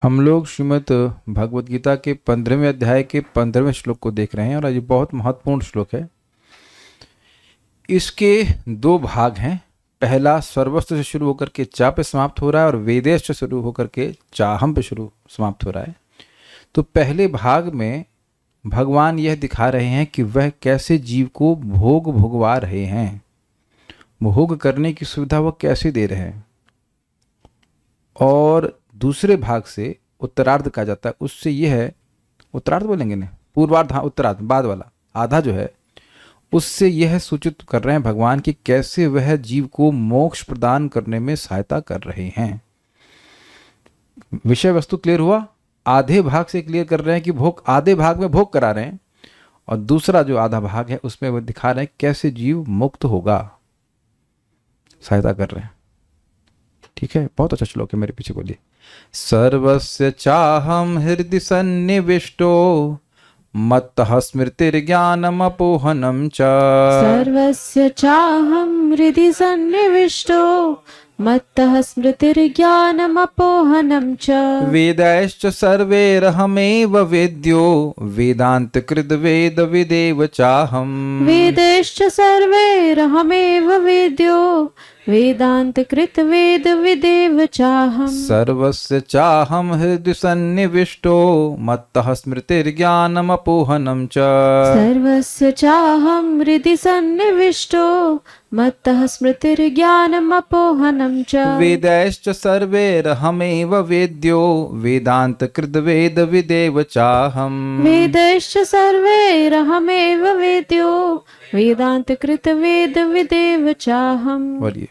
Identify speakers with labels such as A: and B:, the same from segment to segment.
A: हम लोग श्रीमद् भगवद गीता के 15वें अध्याय के 15वें श्लोक को देख रहे हैं और ये बहुत महत्वपूर्ण श्लोक है। इसके दो भाग हैं। पहला सर्वस्व से शुरू होकर के चा पे समाप्त हो रहा है और वेदेश से शुरू होकर के चाहम पे समाप्त हो रहा है। तो पहले भाग में भगवान यह दिखा रहे हैं कि वह कैसे जीव को भोग भोगवा रहे हैं, भोग करने की सुविधा वह कैसे दे रहे हैं। और दूसरे भाग से उत्तरार्ध कहा जाता है, उससे यह है, उत्तरार्ध बोलेंगे ना, पूर्वार्ध, हाँ उत्तरार्ध, बाद वाला आधा जो है, उससे यह सूचित कर रहे हैं भगवान कि कैसे वह जीव को मोक्ष प्रदान करने में सहायता कर रहे हैं। विषय वस्तु क्लियर हुआ। आधे भाग से क्लियर कर रहे हैं कि भोग, आधे भाग में भोग करा रहे हैं और दूसरा जो आधा भाग है उसमें वह दिखा रहे हैं कैसे जीव मुक्त होगा, सहायता कर रहे हैं। ठीक है, बहुत अच्छा श्लोक है, मेरे पीछे बोलिए। सर्वस्य चाहम हृदि सन्निविष्टो मत्तः स्मृतिर्ज्ञानमपोहनं च।
B: सर्वस्य चाहं हृदि सन्निविष्टो मत्तः स्मृतिर्ज्ञानमपोहनं च।
A: वेदैश्च सर्वैरहमेव वेद्यो वेदान्तकृद् वेदविदेव चाहम्।
B: वेदैश्च सर्वैरहमेव वेद्यो वेदान्तकृत् वेदविदेव चाहम्।
A: सर्वस्य चाहं हृदि सन्निविष्टो मत्तः स्मृतिर्ज्ञानमपोहनं च।
B: सर्वस्य चाहं हृदि सन्निविष्टो मत्तः स्मृतिर्ज्ञानमपोहनं च।
A: वेदैश्च सर्वैरहमेव वेद्यो वेदान्तकृद् वेदविदेव चाहम्।
B: वेदैश्च सर्वैरहमेव वेद्यो वेदान्तकृत् वेदविदेव चाहम्।
A: बोलिए।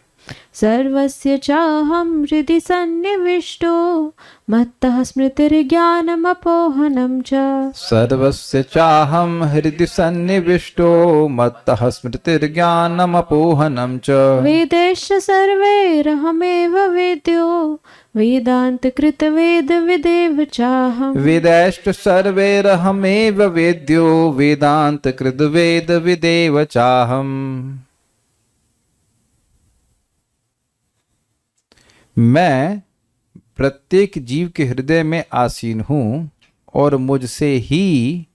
B: सर्वस्य चाहं हृदि सन्निविष्टो मत्तः स्मृतिर्ज्ञानमपोहनं च।
A: सर्वस्य चाहं हृदि सन्निविष्टो मत्तः स्मृतिर्ज्ञानमपोहनं च।
B: वेदैश्च सर्वैरहमेव वेद्यो वेदान्तकृत् वेदविदेव चाहम्।
A: वेदैश्च सर्वैरहमेव वेद्यो वेदान्तकृद् वेदविदेव चाहम्। मैं प्रत्येक जीव के हृदय में आसीन हूँ और मुझसे ही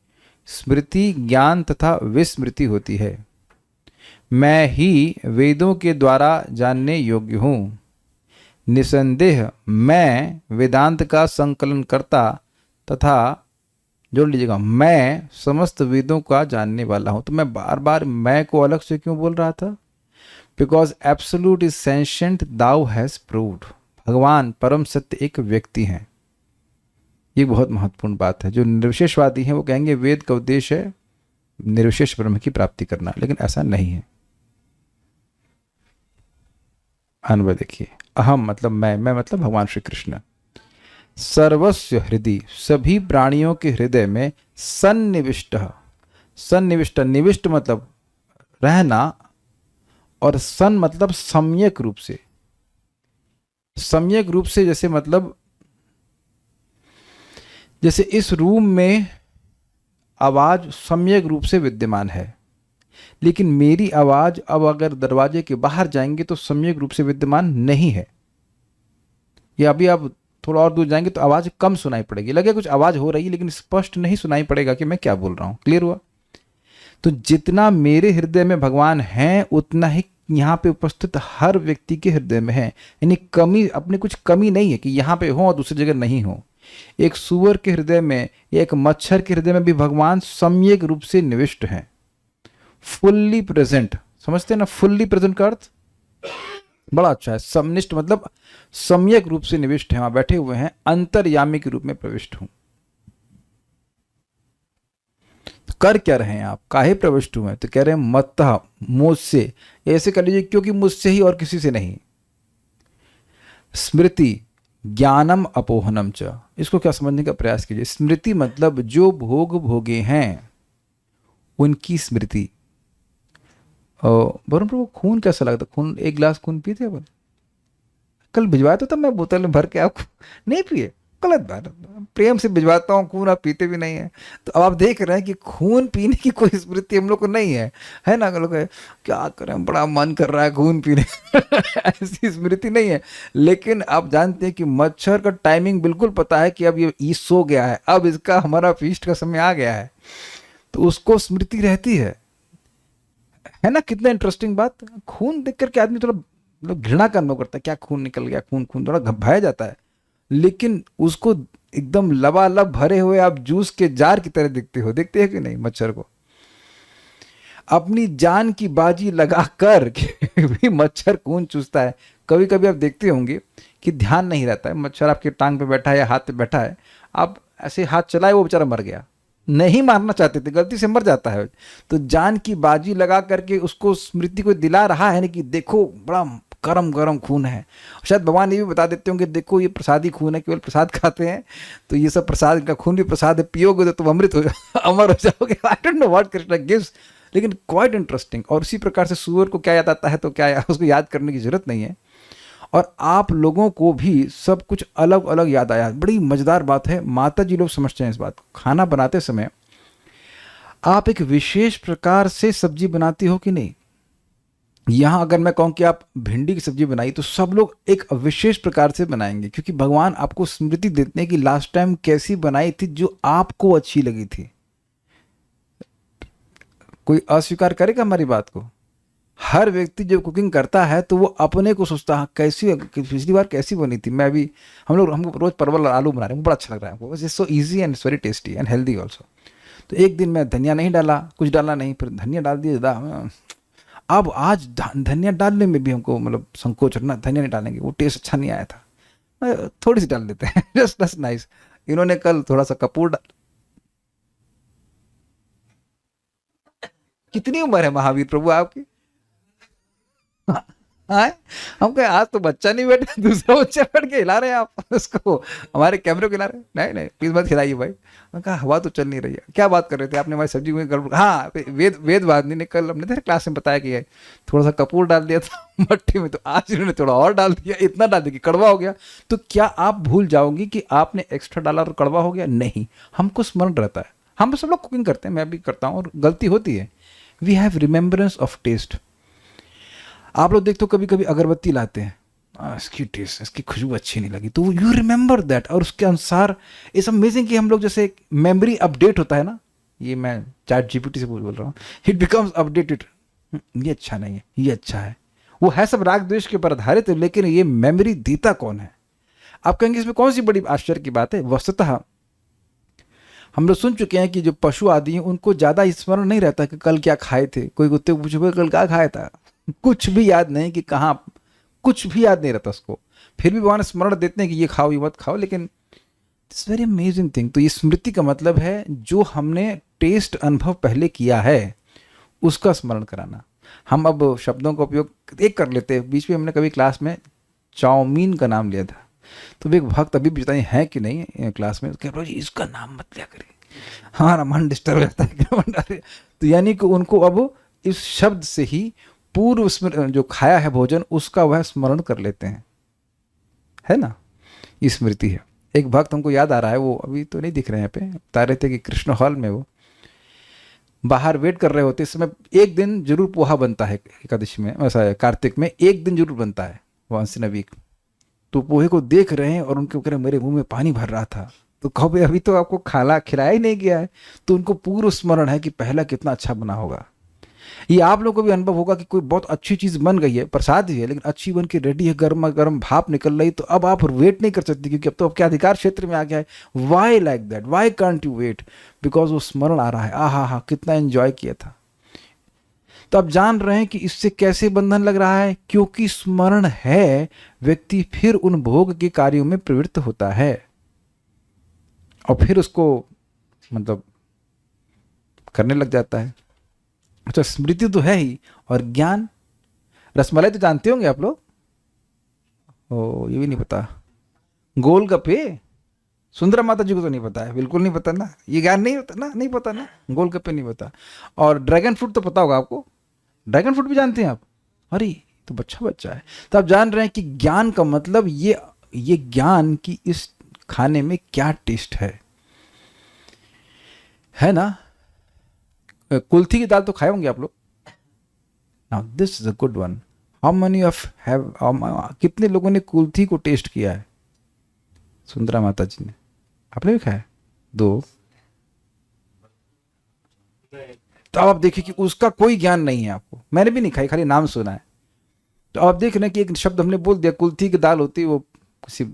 A: स्मृति, ज्ञान तथा विस्मृति होती है। मैं ही वेदों के द्वारा जानने योग्य हूँ। निसंदेह मैं वेदांत का संकलन करता तथा, जोड़ लीजिएगा, मैं समस्त वेदों का जानने वाला हूँ। तो मैं बार बार मैं को अलग से क्यों बोल रहा था? Because absolute is sentient though has proved. भगवान परम सत्य एक व्यक्ति हैं। ये बहुत महत्वपूर्ण बात है। जो निर्विशेषवादी हैं वो कहेंगे वेद का उद्देश्य है निर्विशेष ब्रह्म की प्राप्ति करना, लेकिन ऐसा नहीं है। अनुभव देखिए, अहम मतलब मैं मतलब भगवान श्री कृष्ण। सर्वस्व हृदय, सभी प्राणियों के हृदय में सन्निविष्ट, सन्निविष्ट, निविष्ट मतलब रहना और सन मतलब सम्यक रूप से। सम्यक रूप से जैसे मतलब जैसे इस रूम में आवाज सम्यक रूप से विद्यमान है, लेकिन मेरी आवाज अब अगर दरवाजे के बाहर जाएंगे तो सम्यक रूप से विद्यमान नहीं है। या अभी आप थोड़ा और दूर जाएंगे तो आवाज कम सुनाई पड़ेगी, लगे कुछ आवाज हो रही है लेकिन स्पष्ट नहीं सुनाई पड़ेगा कि मैं क्या बोल रहा हूं। क्लियर हुआ? तो जितना मेरे हृदय में भगवान हैं उतना ही यहाँ पे उपस्थित हर व्यक्ति के हृदय में है। यानी कमी, अपने कुछ कमी नहीं है कि यहाँ पे हो और दूसरी जगह नहीं हो। एक सुअर के हृदय में या एक मच्छर के हृदय में भी भगवान सम्यक रूप से निविष्ट हैं, फुल्ली प्रेजेंट। समझते हैं ना फुल्ली प्रेजेंट का अर्थ? बड़ा अच्छा है। समनिष्ठ मतलब सम्यक रूप से निविष्ट है, वहां बैठे हुए हैं, अंतर्यामी के रूप में प्रविष्ट हूं। कर क्या रहे हैं आप? काहे प्रविष्ट हुए? तो कह रहे हैं मत्तः, मुझसे। ऐसे कर लीजिए, क्योंकि मुझसे ही और किसी से नहीं। स्मृति ज्ञानम अपोहनम च, इसको क्या समझने का प्रयास कीजिए। स्मृति मतलब जो भोग भोगे हैं उनकी स्मृति। वरुण प्रभु, खून कैसा लगता? खून, एक गिलास खून पिए थे अपन? कल भिजवाया तो तब मैं बोतल में भर के आपको नहीं पिए। गलत बात, प्रेम से भिजवाता हूँ खून, आप पीते भी नहीं है। तो अब आप देख रहे हैं कि खून पीने की कोई स्मृति हम लोग को नहीं है ना। लोग क्या करें, बड़ा मन कर रहा है खून पीने ऐसी स्मृति नहीं है। लेकिन आप जानते हैं कि मच्छर का टाइमिंग बिल्कुल पता है कि अब ये सो गया है, अब इसका हमारा फीस्ट का समय आ गया है, तो उसको स्मृति रहती है ना। कितना इंटरेस्टिंग बात। खून देख करके आदमी थोड़ा मतलब घृणा का अनुभव करता है, क्या खून निकल गया, खून खून थोड़ा घबराया जाता है। लेकिन उसको एकदम लबालब भरे हुए आप जूस के जार की तरह देखते हैं कि नहीं मच्छर को। अपनी जान की बाजी लगाकर भी मच्छर खून चूसता है। कभी कभी आप देखते होंगे कि ध्यान नहीं रहता है, मच्छर आपके टांग पे बैठा है या हाथ पे बैठा है, आप ऐसे हाथ चलाए, वो बेचारा मर गया, नहीं मारना चाहते थे, गलती से मर जाता है। तो जान की बाजी लगा करके उसको स्मृति को दिला रहा है ना कि देखो बड़ा गरम गरम खून है। शायद भगवान ये भी बता देते होंगे, देखो ये प्रसादी खून है, केवल प्रसाद खाते हैं तो ये सब प्रसाद का खून भी प्रसाद है, पियोगे तो तुम अमृत हो अमर हो जाओगे। आई don't know what Krishna gives, लेकिन क्वाइट इंटरेस्टिंग। और उसी प्रकार से सूअर को क्या याद आता है तो क्या उसको याद करने की जरूरत नहीं है। और आप लोगों को भी सब कुछ अलग अलग याद आया। बड़ी मज़ेदार बात है, माता जी लोग समझते हैं इस बात को। खाना बनाते समय आप एक विशेष प्रकार से सब्जी बनाती हो कि नहीं। यहाँ अगर मैं कहूँ कि आप भिंडी की सब्जी बनाई तो सब लोग एक विशेष प्रकार से बनाएंगे, क्योंकि भगवान आपको स्मृति देते हैं कि लास्ट टाइम कैसी बनाई थी जो आपको अच्छी लगी थी। कोई अस्वीकार करेगा हमारी बात को। हर व्यक्ति जब कुकिंग करता है तो वो अपने को सोचता है कैसी पिछली बार कैसी बनी थी। मैं भी हमको रोज परवल और आलू बना रहे हैं, बड़ा अच्छा लग रहा है हमको, so easy and very tasty and healthy also. तो एक दिन मैं धनिया नहीं डाला, कुछ डाला नहीं, फिर धनिया डाल दिया ज़्यादा। अब आज धनिया डालने में भी हमको मतलब संकोच रहा, धनिया नहीं डालेंगे, वो टेस्ट अच्छा नहीं आया था, थोड़ी सी डाल देते हैं जस्ट नाइस। इन्होंने कल थोड़ा सा कपूर डाल। कितनी उम्र है महावीर प्रभु आपकी? हाँ, हम कहे आज तो बच्चा नहीं बैठा, दूसरा बच्चा बैठ के हिला रहे हैं आप उसको, हमारे कैमरे को हिला रहे हैं। नहीं नहीं प्लीज मत खिलाइए भाई। मैं कहा हवा तो चल नहीं रही है। क्या बात कर रहे थे आपने हमारी सब्जी में गड़बड़? हाँ, वेदवादिनी ने कल हमने क्लास में बताया कि थोड़ा सा कपूर डाल दिया था मट्टी में, तो आज इन्होंने थोड़ा और डाल दिया, इतना डाल दिया कि कड़वा हो गया। तो क्या आप भूल जाओगी कि आपने एक्स्ट्रा डाला और कड़वा हो गया? नहीं, हमको स्मरण रहता है। हम सब लोग कुकिंग करते हैं, मैं भी करता हूँ और गलती होती है। We have remembrance of taste. आप लोग देखते हो कभी कभी अगरबत्ती लाते हैं, इसकी टेस्ट, इसकी खुशबू अच्छी नहीं लगी, तो यू रिमेंबर दैट, और उसके अनुसार इट्स अमेजिंग कि हम लोग जैसे मेमोरी अपडेट होता है ना, ये मैं चैट जीपीटी से बोल रहा हूँ, इट बिकम्स अपडेटेड। ये अच्छा नहीं है, ये अच्छा है। वो है सब राग द्वेष के ऊपर आधारित है, लेकिन ये मेमोरी देता कौन है? आप कहेंगे इसमें कौन सी बड़ी आश्चर्य की बात है? वस्तुतः हम लोग सुन चुके हैं कि जो पशु आदि हैं उनको ज़्यादा स्मरण नहीं रहता कि कल क्या खाए थे। कोई कुत्ते को पूछो कल क्या खाया था, कुछ भी याद नहीं कि कहाँ, कुछ भी याद नहीं रहता उसको। फिर भी भगवान स्मरण देते हैं कि ये खाओ, ये मत खाओ, लेकिन इट्स वेरी अमेजिंग थिंग। तो ये स्मृति का मतलब है जो हमने टेस्ट अनुभव पहले किया है उसका स्मरण कराना। हम अब शब्दों का उपयोग एक कर लेते हैं। बीच में हमने कभी क्लास में चाउमीन का नाम लिया था, तो एक भक्त अभी भी बताए हैं कि नहीं क्लास में, कह रहे इसका नाम मत लिया करिए, हमारा मन डिस्टर्ब हो जाता है। तो यानी कि उनको अब इस शब्द से ही पूर्व स्मरण जो खाया है भोजन उसका वह स्मरण कर लेते हैं, है ना। ये स्मृति है। एक भक्त हमको याद आ रहा है, वो अभी तो नहीं दिख रहे हैं यहाँ पे, बता रहे थे कि कृष्ण हॉल में वो बाहर वेट कर रहे होते। इस समय एक दिन जरूर पोहा बनता है एकादशी में, ऐसा कार्तिक में एक दिन जरूर बनता है वंस इन अ वीक। तो पोहे को देख रहे हैं और उनके कह रहे मेरे मुंह में पानी भर रहा था। तो कहो भाई अभी तो आपको खिलाया ही नहीं गया है। तो उनको पूर्व स्मरण है कि पहला कितना अच्छा बना होगा। ये आप लोगों को भी अनुभव होगा कि कोई बहुत अच्छी चीज़ बन गई है, प्रसाद ही है, लेकिन अच्छी बन के रेडी है, गर्मा गर्म भाप निकल रही, तो अब आप वेट नहीं कर सकते क्योंकि अब तो आपके अधिकार क्षेत्र में आ गया है। Why like that, why can't you wait? Because वो स्मरण आ रहा है, आहा हा कितना एंजॉय किया था। तो आप जान रहे हैं कि इससे कैसे बंधन लग रहा है, क्योंकि स्मरण है, व्यक्ति फिर उन भोग के कार्यों में प्रवृत्त होता है और फिर उसको मतलब करने लग जाता है। अच्छा, स्मृति तो है ही, और ज्ञान, रसमलाई तो जानते होंगे आप लोग। ओ, ये भी नहीं पता। गोलगप्पे, सुंदरा माता जी को तो नहीं पता है, बिल्कुल नहीं पता ना, ये ज्ञान नहीं होता ना, नहीं पता ना, गोलगप्पे नहीं पता। और ड्रैगन फ्रूट तो पता होगा आपको, ड्रैगन फ्रूट भी जानते हैं आप? अरे तो बच्चा है। तो आप जान रहे हैं कि ज्ञान का मतलब ये ज्ञान की इस खाने में क्या टेस्ट है ना। कुल्थी की दाल तो खाए होंगे आप लोग। Now this is a good one. How many of have, कितने लोगों ने कुल्थी को टेस्ट किया है? सुंदरा माता जी ने, आपने भी खाया? 2। तो अब आप देखिए कि उसका कोई ज्ञान नहीं है आपको, मैंने भी नहीं खाई, खाली नाम सुना है। तो आप देख रहे हैं कि एक शब्द हमने बोल दिया, कुल्थी की दाल होती है, वो किसी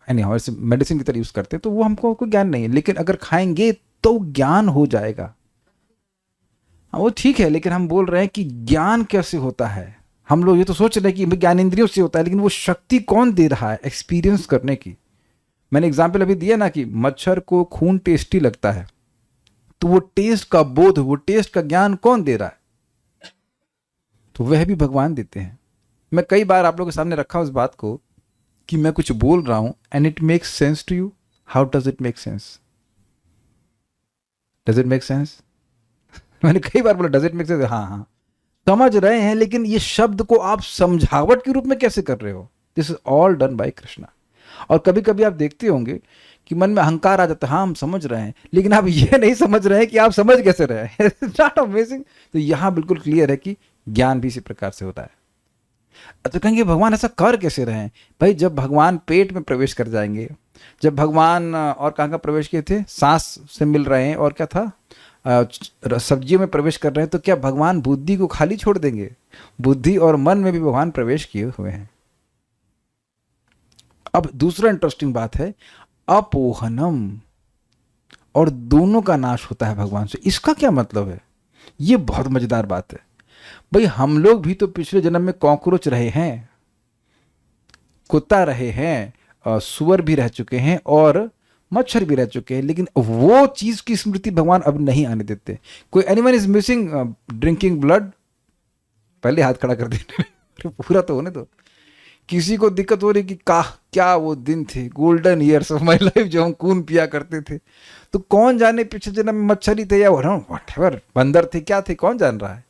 A: ऐसे मेडिसिन की तरह यूज करते हैं, तो वो हमको कोई ज्ञान नहीं है। लेकिन अगर खाएंगे तो ज्ञान हो जाएगा। वो ठीक है, लेकिन हम बोल रहे हैं कि ज्ञान कैसे होता है। हम लोग ये तो सोच रहे हैं कि ज्ञान इंद्रियों से होता है, लेकिन वो शक्ति कौन दे रहा है एक्सपीरियंस करने की। मैंने एग्जाम्पल अभी दिया ना कि मच्छर को खून टेस्टी लगता है, तो वो टेस्ट का बोध, वो टेस्ट का ज्ञान कौन दे रहा है? तो वह भी भगवान देते हैं। मैं कई बार आप लोगों के सामने रखा उस बात को कि मैं कुछ बोल रहा हूं and it makes sense to you. How does it make sense? Does it make sense? मैंने कई बार बोला डज इट मेक सेंस, हाँ हाँ समझ रहे हैं, लेकिन ये शब्द को आप समझावट के रूप में कैसे कर रहे हो? This is all done by Krishna. और कभी कभी आप देखते होंगे कि मन में अहंकार आ जाता है, हाँ हम समझ रहे हैं, लेकिन आप ये नहीं समझ रहे हैं कि आप समझ कैसे रहे हैं। Not amazing? तो यहां बिल्कुल क्लियर है कि ज्ञान भी इसी प्रकार से होता है। तो कहेंगे भगवान ऐसा कर कैसे रहे हैं? भाई जब भगवान पेट में प्रवेश कर जाएंगे, जब भगवान और कहाँ का प्रवेश किए थे, सांस से मिल रहे हैं, और क्या था, सब्जियों में प्रवेश कर रहे हैं, तो क्या भगवान बुद्धि को खाली छोड़ देंगे? बुद्धि और मन में भी भगवान प्रवेश किए हुए हैं। अब दूसरा इंटरेस्टिंग बात है अपोहनम, और दोनों का नाश होता है भगवान से। इसका क्या मतलब है? ये बहुत मजेदार बात है। भाई हम लोग भी तो पिछले जन्म में कॉकरोच रहे हैं, कुत्ता रहे हैं, सुअर भी रह चुके हैं, और मच्छर भी रह चुके हैं, लेकिन वो चीज की स्मृति भगवान अब नहीं आने देते। कोई anyone is missing drinking blood, पहले हाथ खड़ा कर देने पूरा तो होने दो। किसी को दिक्कत हो रही कि क्या वो दिन थे, golden years of my life, जो हम खून पिया करते थे। तो कौन जाने पिछले जन्म में मच्छर ही थे या व्हाटएवर बंदर थे, क्या थे, कौन जान रहा है।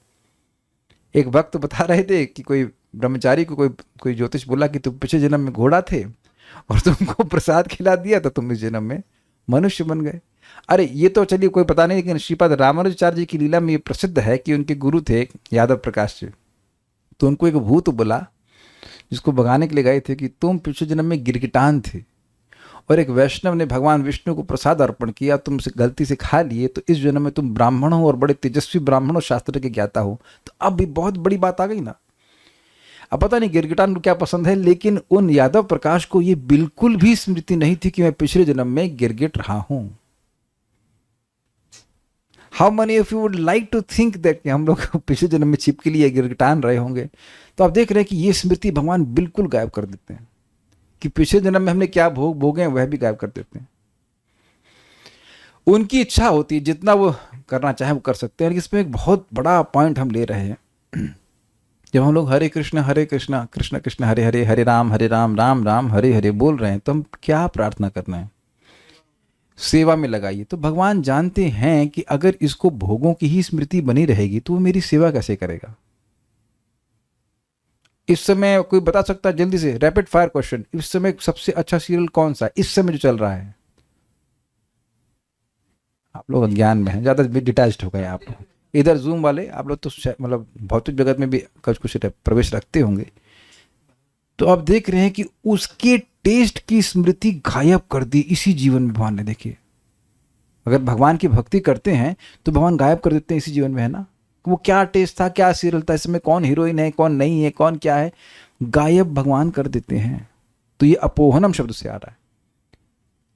A: एक भक्त बता रहे थे कि कोई ब्रह्मचारी को कोई ज्योतिष बोला कि तुम पिछले जन्म में घोड़ा थे और तुमको प्रसाद खिला दिया तो तुम इस जन्म में मनुष्य बन गए। अरे ये तो चलिए कोई पता नहीं, लेकिन श्रीपाद रामानुजाचार्य जी की लीला में ये प्रसिद्ध है कि उनके गुरु थे यादव प्रकाश जी। तो उनको एक भूत बोला जिसको भगाने के लिए गए थे कि तुम पिछले जन्म में गिरगिटान थे, और एक वैष्णव ने भगवान विष्णु को प्रसाद अर्पण किया, तुम गलती से खा लिए, तो इस जन्म में तुम ब्राह्मण हो और बड़े तेजस्वी ब्राह्मण हो, शास्त्र के ज्ञाता हो। तो अब भी बहुत बड़ी बात आ गई ना। अब पता नहीं गिरगिटान को क्या पसंद है, लेकिन उन यादव प्रकाश को ये बिल्कुल भी स्मृति नहीं थी कि मैं पिछले जन्म में गिरगिट रहा हूं। How many of you would like to think that हम लोग पिछले जन्म में छिपके लिए गिरगिटान रहे होंगे? तो आप देख रहे हैं कि ये स्मृति भगवान बिल्कुल गायब कर देते हैं कि पिछले जन्म में हमने क्या भोगे हैं वह भी गायब कर देते हैं। उनकी इच्छा होती है, जितना वो करना चाहे वो कर सकते हैं। लेकिन इसमें एक बहुत बड़ा पॉइंट हम ले रहे हैं। जब हम लोग हरे कृष्ण कृष्ण कृष्ण हरे हरे, हरे राम राम राम हरे हरे बोल रहे हैं, तो हम क्या प्रार्थना करना है? सेवा में लगाइए। तो भगवान जानते हैं कि अगर इसको भोगों की ही स्मृति बनी रहेगी तो वो मेरी सेवा कैसे करेगा। इस समय कोई बता सकता है जल्दी से, रैपिड फायर क्वेश्चन, इस समय सबसे अच्छा सीरियल कौन सा है इस समय जो चल रहा है? आप लोग अज्ञान में हैं, ज्यादा डिटैच्ड हो गए आप लोग। इधर जूम वाले आप लोग तो मतलब भौतिक जगत में भी कुछ प्रवेश रखते होंगे। तो आप देख रहे हैं कि उसके टेस्ट की स्मृति गायब कर दी इसी जीवन में भगवान ने। देखिए अगर भगवान की भक्ति करते हैं तो भगवान गायब कर देते हैं इसी जीवन में, है ना। वो क्या टेस्ट था, क्या सीरियल था, इसमें कौन हीरोइन है, कौन नहीं है, कौन क्या है, गायब भगवान कर देते हैं। तो ये अपोहनम शब्द से आ रहा है।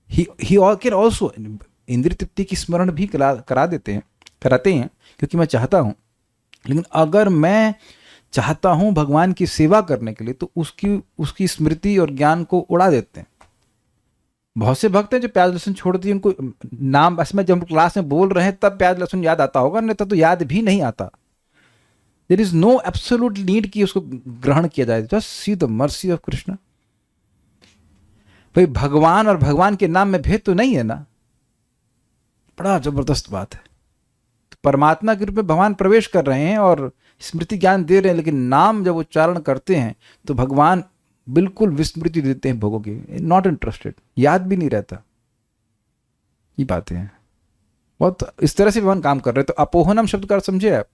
A: ही कैन ऑल्सो इंद्रिय तृप्ति की स्मरण भी कराते हैं क्योंकि मैं चाहता हूं। लेकिन अगर मैं चाहता हूं भगवान की सेवा करने के लिए तो उसकी स्मृति और ज्ञान को उड़ा देते हैं। बहुत से भक्त हैं जो प्याज लहसुन छोड़ दिए, उनको नाम बस में जब क्लास में बोल रहे हैं तब प्याज लहसुन याद आता होगा, नहीं तो याद भी नहीं आता। There is no absolute need कि उसको ग्रहण किया जाए। Just see the mercy of Krishna. भाई भगवान और भगवान के नाम में भेद तो नहीं है ना। बड़ा जबरदस्त बात है। तो परमात्मा के रूप में भगवान प्रवेश कर रहे हैं और स्मृति ज्ञान दे रहे हैं, लेकिन नाम जब उच्चारण करते हैं तो भगवान बिल्कुल विस्मृति देते हैं भोगों की, नॉट इंटरेस्टेड, याद भी नहीं रहता। ये बातें हैं, बहुत इस तरह से भगवान काम कर रहे हैं। तो अपोहनम शब्द का अर्थ समझे आप,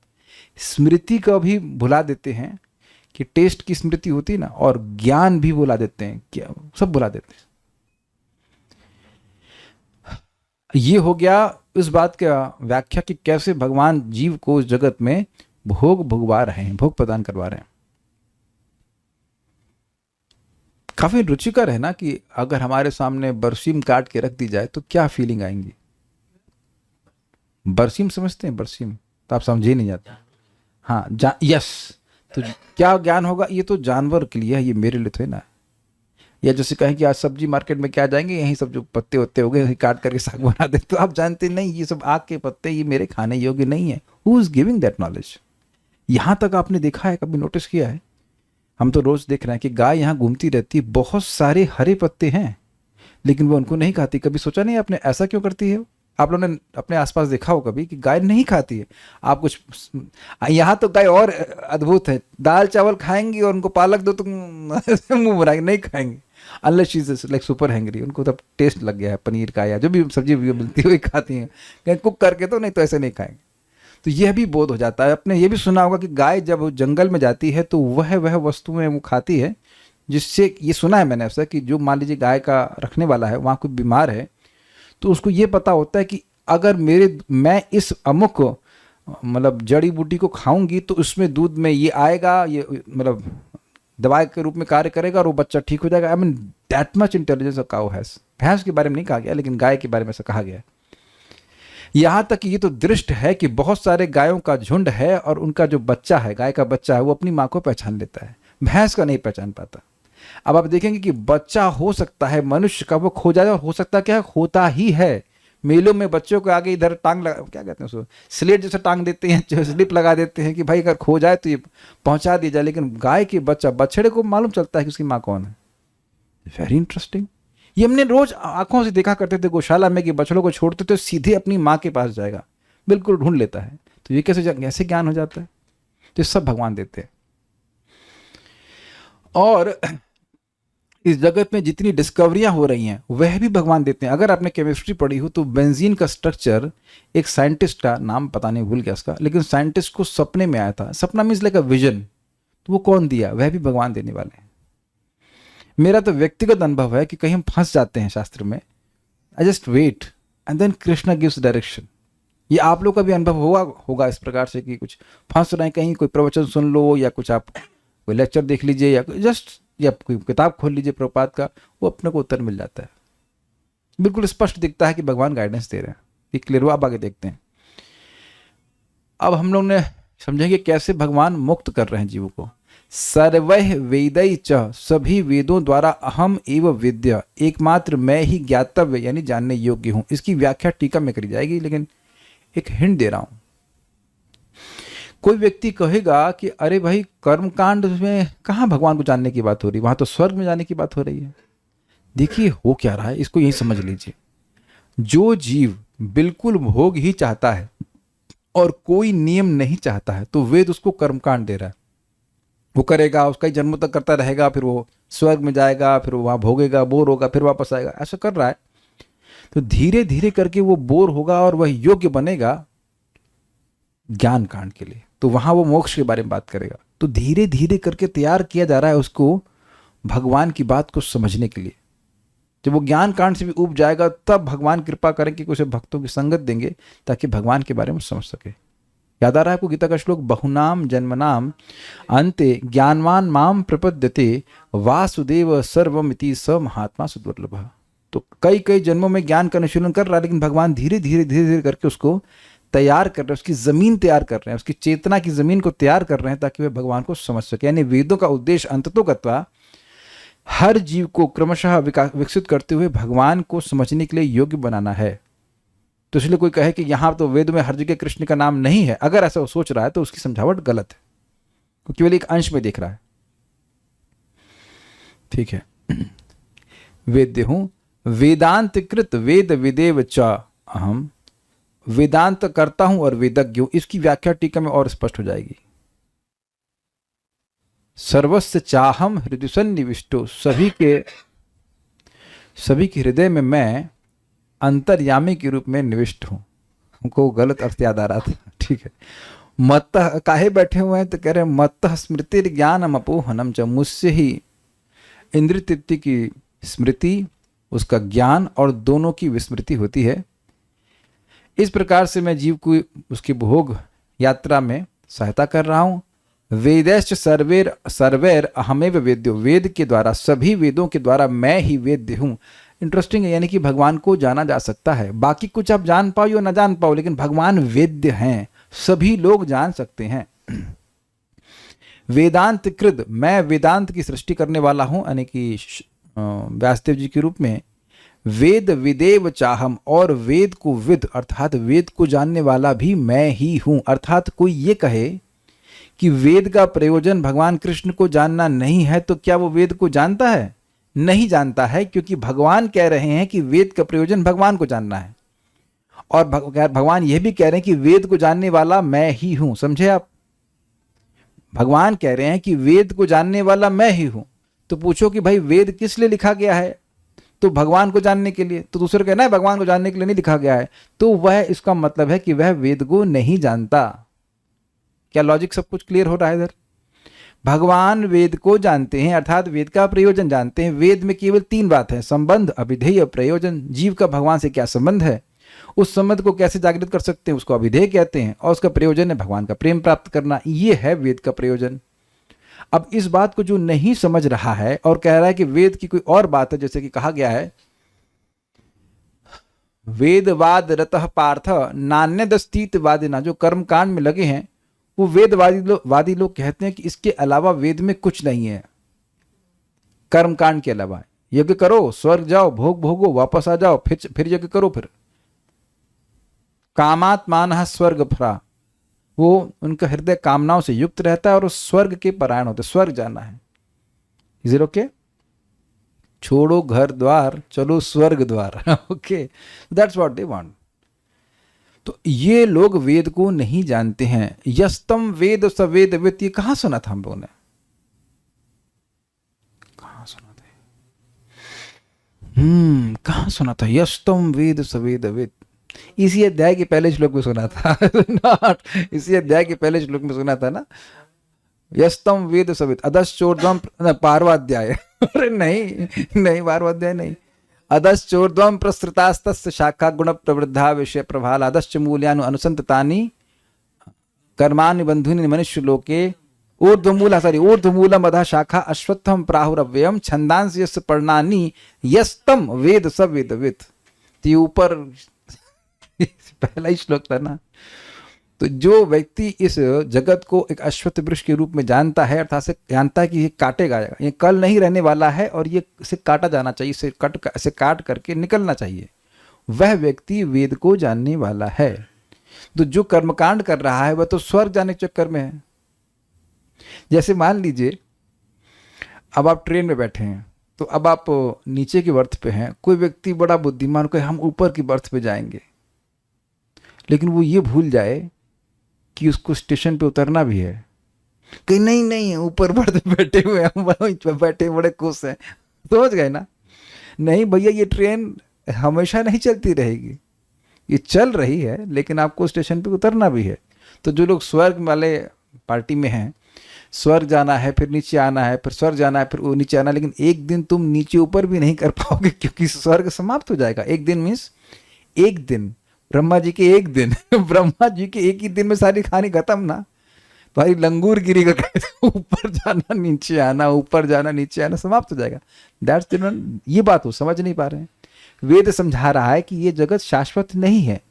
A: स्मृति को भी भुला देते हैं, कि टेस्ट की स्मृति होती है ना, और ज्ञान भी भुला देते हैं, क्या सब भुला देते हैं। ये हो गया इस बात का व्याख्या कि कैसे भगवान जीव को इस जगत में भोग भुगवा रहे हैं, भोग प्रदान करवा रहे हैं। काफी रुचिकर है ना कि अगर हमारे सामने बरसीम काट के रख दी जाए तो क्या फीलिंग आएंगी। बरसीम समझते हैं, बरसीम तो आप समझे नहीं जाते। हाँ, यस, तो क्या ज्ञान होगा, ये तो जानवर के लिए है, ये मेरे लिए तो है ना। या जैसे कहें कि आज सब्जी मार्केट में क्या जाएंगे, यहीं सब जो पत्ते वत्ते हो गए यहीं काट करके साग बना दे, तो आप जानते नहीं ये सब आग के पत्ते, ये मेरे खाने योग्य नहीं है। Who is giving that knowledge? यहाँ तक आपने देखा है, कभी नोटिस किया है? हम तो रोज देख रहे हैं कि गाय यहाँ घूमती रहती है, बहुत सारे हरे पत्ते हैं लेकिन वो उनको नहीं खाती। कभी सोचा नहीं आपने ऐसा क्यों करती है? आप लोगों ने अपने आसपास देखा हो कभी कि गाय नहीं खाती है? आप कुछ, यहाँ तो गाय और अद्भुत है, दाल चावल खाएंगी और उनको पालक दो तो मुंह बनाएंगे, नहीं खाएंगे unless she is like super hangry. उनको तब टेस्ट लग गया है पनीर का या जो भी सब्जी मिलती है वही खाती हैं, कहीं कुक करके तो, नहीं तो ऐसे नहीं खाएंगे। तो यह भी बोध हो जाता है। आपने ये भी सुना होगा कि गाय जब जंगल में जाती है तो वह वस्तुएं वो खाती है जिससे, ये सुना है मैंने ऐसा, कि जो मान लीजिए गाय का रखने वाला है वहाँ कोई बीमार है तो उसको ये पता होता है कि अगर मैं इस अमुक मतलब जड़ी बूटी को खाऊंगी तो उसमें दूध में ये आएगा, ये मतलब दवाई के रूप में कार्य करेगा और वो बच्चा ठीक हो जाएगा। I mean that much intelligence a cow has. भैंस के बारे में नहीं कहा गया लेकिन गाय के बारे में ऐसा कहा गया है। यहाँ तक कि ये तो दृष्ट है कि बहुत सारे गायों का झुंड है और उनका जो बच्चा है, गाय का बच्चा है, वो अपनी माँ को पहचान लेता है, भैंस का नहीं पहचान पाता। अब आप देखेंगे कि बच्चा हो सकता है मनुष्य का, वो खो जाए, और हो सकता क्या होता ही है। मेलों में बच्चों को आगे इधर टांग लगा, क्या कहते हैं उसको, स्लेट जैसे टांग देते हैं, स्लिप लगा देते हैं कि भाई अगर खो जाए तो ये पहुंचा दिया जाए। लेकिन गाय के बछड़े को मालूम चलता है कि उसकी माँ कौन है। Very interesting. ये हमने रोज आंखों से देखा करते थे गौशाला में कि बछड़ों को छोड़ते तो सीधे अपनी माँ के पास जाएगा, बिल्कुल ढूंढ लेता है। तो ये कैसे ज्ञान हो जाता है? तो सब भगवान देते हैं। और इस जगत में जितनी डिस्कवरियां हो रही हैं वह भी भगवान देते हैं। अगर आपने केमिस्ट्री पढ़ी हो तो बेंजीन का स्ट्रक्चर एक साइंटिस्ट का नाम पता नहीं, भूल गया उसका, लेकिन साइंटिस्ट को सपने में आया था। सपना मीन्स लाइक अ विजन। तो वो कौन दिया? वह भी भगवान देने वाले हैं। मेरा तो व्यक्तिगत अनुभव है कि कहीं हम फंस जाते हैं शास्त्र में, I just wait and then Krishna gives direction. ये आप लोग का भी अनुभव होगा इस प्रकार से कि कुछ फंस रहे हैं कहीं, कोई प्रवचन सुन लो या कुछ आप कोई लेक्चर देख लीजिए या या कोई किताब खोल लीजिए प्रभुपाद का, वो अपने को उत्तर मिल जाता है। बिल्कुल स्पष्ट दिखता है कि भगवान गाइडेंस दे रहे हैं, ये क्लियर हुआ। अब आगे देखते हैं। अब हम लोग ने समझेंगे कैसे भगवान मुक्त कर रहे हैं जीवों को। सर्वैः वेदै च, सभी वेदों द्वारा अहम एव वेद्य, एकमात्र मैं ही ज्ञातव्य यानी जानने योग्य हूं। इसकी व्याख्या टीका में करी जाएगी, लेकिन एक हिंट दे रहा हूं। कोई व्यक्ति कहेगा कि अरे भाई कर्मकांड में कहाँ भगवान को जानने की बात हो रही, वहां तो स्वर्ग में जाने की बात हो रही है। देखिए हो क्या रहा है, इसको यही समझ लीजिए। जो जीव बिल्कुल भोग ही चाहता है और कोई नियम नहीं चाहता है तो वेद उसको कर्मकांड दे रहा है। वो करेगा, उसका ही जन्म तक करता रहेगा, फिर वो स्वर्ग में जाएगा, फिर वो वहां भोगेगा, बोर होगा, फिर वापस आएगा, ऐसा कर रहा है। तो धीरे धीरे करके वो बोर होगा और वह योग्य बनेगा ज्ञान कांड के लिए, तो वहां वो मोक्ष के बारे में बात करेगा। तो धीरे धीरे करके तैयार किया जा रहा है उसको भगवान की बात को समझने के लिए। जब वो ज्ञान कांड से भी उब जाएगा तब भगवान कृपा करें कि उसे भक्तों की संगत देंगे ताकि भगवान के बारे में समझ सके। याद आ रहा है आपको गीता का श्लोक, बहुनाम जन्मनाम अंते ज्ञानवान माम प्रपद्यते वासुदेव सर्वमिति स महात्मा सुदुर्लभ। तो कई कई जन्मों में ज्ञान का अनुशीलन कर रहा है, लेकिन भगवान धीरे धीरे करके उसको तैयार कर रहे हैं, उसकी जमीन तैयार कर रहे हैं, उसकी चेतना की जमीन को तैयार कर रहे हैं ताकि वह भगवान को समझ सके। यानी वेदों का उद्देश्य अंततोगत्वा हर जीव को क्रमशः विकसित करते हुए भगवान को समझने के लिए योग्य बनाना है। तो इसलिए कोई कहे कि यहाँ तो वेद में हर जगह कृष्ण का नाम नहीं है, अगर ऐसा वो सोच रहा है तो उसकी समझावट गलत है, वो केवल एक अंश में देख रहा है। ठीक है, वेद्य हूं, वेदांत कृत वेद विदेव च अहम, वेदांत करता हूं और वेदज्ञ हूं। इसकी व्याख्या टीका में और स्पष्ट हो जाएगी। सर्वस्य चाहम हृदय सन्निविष्टो, सभी के हृदय में मैं अंतर्यामी के रूप में निविष्ट हूं। हमको गलत अर्थ याद आ रहा था, ठीक है। मत्तः काहे बैठे हुए हैं, तो कह रहे हैं मत्तः स्मृति ज्ञानम अपोहनम च, मुझसे ही इंद्रिय तृप्ति की स्मृति, उसका ज्ञान और दोनों की विस्मृति होती है। इस प्रकार से मैं जीव को उसकी भोग यात्रा में सहायता कर रहा हूँ। वेदैश्च सर्वैर अहमेव वेद्यो, वेद के द्वारा, सभी वेदों के द्वारा मैं ही वेद्य हूँ। इंटरेस्टिंग है, यानी कि भगवान को जाना जा सकता है। बाकी कुछ आप जान पाओ या ना जान पाओ, लेकिन भगवान वेद्य हैं, सभी लोग जान सकते हैं। वेदांत कृत, मैं वेदांत की सृष्टि करने वाला हूँ, यानी कि व्यासदेव जी के रूप में। वेद विदेव चाहम, और वेद को विद अर्थात वेद को जानने वाला भी मैं ही हूं। अर्थात कोई ये कहे कि वेद का प्रयोजन भगवान कृष्ण को जानना नहीं है, तो क्या वो वेद को जानता है? नहीं जानता है, क्योंकि भगवान कह रहे हैं कि वेद का प्रयोजन भगवान को जानना है। और भगवान यह भी कह रहे हैं कि वेद को जानने वाला मैं ही हूं। समझे आप? भगवान कह रहे हैं कि वेद को जानने वाला मैं ही हूं। तो पूछो कि भाई वेद किस लिए लिखा गया है? तो भगवान को जानने के लिए। तो दूसरा कहना है भगवान को जानने के लिए नहीं लिखा गया है, तो वह, इसका मतलब है कि वह वेद को नहीं जानता। क्या लॉजिक सब कुछ क्लियर हो रहा है इधर? भगवान वेद को जानते हैं, अर्थात वेद का प्रयोजन जानते हैं। वेद में केवल 3 बात है, संबंध, अभिधेय, प्रयोजन। जीव का भगवान से क्या संबंध है, उस संबंध को कैसे जागृत कर सकते हैं, उसको अभिधेय कहते हैं। और उसका प्रयोजन है भगवान का प्रेम प्राप्त करना, ये है वेद का प्रयोजन। अब इस बात को जो नहीं समझ रहा है और कह रहा है कि वेद की कोई और बात है, जैसे कि कहा गया है वेदवाद रतः पार्थ नान्यदस्तीत वादिना, जो कर्म कांड में लगे हैं वो वेदवादी लोग कहते हैं कि इसके अलावा वेद में कुछ नहीं है, कर्म कांड के अलावा। यज्ञ करो, स्वर्ग जाओ, भोग भोगो, वापस आ जाओ, फिर यज्ञ करो, फिर कामात्मान स्वर्ग फरा, वो उनका हृदय कामनाओं से युक्त रहता है और वो स्वर्ग के परायण होते, स्वर्ग जाना है। Is it okay? छोड़ो घर द्वार, चलो स्वर्ग द्वार। Okay, that's what they want. तो ये लोग वेद को नहीं जानते हैं। यस्तम वेद स वेदवित्, ये कहां सुना था हम लोगों ने? कहां सुना था? कहां सुना था? यस्तम वेद स वेदवित्, इसी अध्याय के पहले श्लोक में सुना था। इसी अध्याय के पहले श्लोक में सुना था ना, यस्तम वेद सवित अधश्चोर्ध्वम, पार्वाध्याय। अरे नहीं पार्वाध्याय नहीं, अधश्चोर्ध्वम प्रसृतास्तस्य शाखा गुण प्रवृद्धा विषय प्रभाल अधश्च मूल्यानु अनुसंततानि कर्माणि बंधुनि मनुष्य लोके ऊर्ध्वमूलम अधः शाखा अश्वत्थम प्राहुरव्ययम छंदांसि यस्य पर्णानि यस्तम वेद स वेदवित्। तो ऊपर पहला ही श्लोक था ना। तो जो व्यक्ति इस जगत को एक अश्वत्थ वृक्ष के रूप में जानता है, अर्थात से जानता है कि ये काटेगा, ये कल नहीं रहने वाला है और ये इसे काटा जाना चाहिए, इसे काट करके निकलना चाहिए, वह व्यक्ति वेद को जानने वाला है। तो जो कर्मकांड कर रहा है वह तो स्वर्ग जाने के चक्कर में है। जैसे मान लीजिए अब आप ट्रेन में बैठे हैं, तो अब आप नीचे की बर्थ पे हैं, कोई व्यक्ति बड़ा बुद्धिमान को हम ऊपर की बर्थ पे जाएंगे, लेकिन वो ये भूल जाए कि उसको स्टेशन पे उतरना भी है। कहीं नहीं ऊपर बैठे हुए हम, वहीं पे बैठे बड़े खुश हैं। समझ गए ना? नहीं भैया, ये ट्रेन हमेशा नहीं चलती रहेगी, ये चल रही है लेकिन आपको स्टेशन पे उतरना भी है। तो जो लोग स्वर्ग वाले पार्टी में हैं, स्वर्ग जाना है, फिर नीचे आना है, फिर स्वर्ग जाना है, फिर वो नीचे आना, लेकिन एक दिन तुम नीचे ऊपर भी नहीं कर पाओगे, क्योंकि स्वर्ग समाप्त हो जाएगा। एक दिन मीन्स एक दिन, ब्रह्मा जी के एक दिन, ब्रह्मा जी के एक ही दिन में सारी कहानी खत्म ना। भाई लंगूर गिरी का ऊपर जाना नीचे आना, ऊपर जाना नीचे आना, समाप्त हो जाएगा। दैट्स द, ये बात वो समझ नहीं पा रहे हैं। वेद समझा रहा है कि ये जगत शाश्वत नहीं है।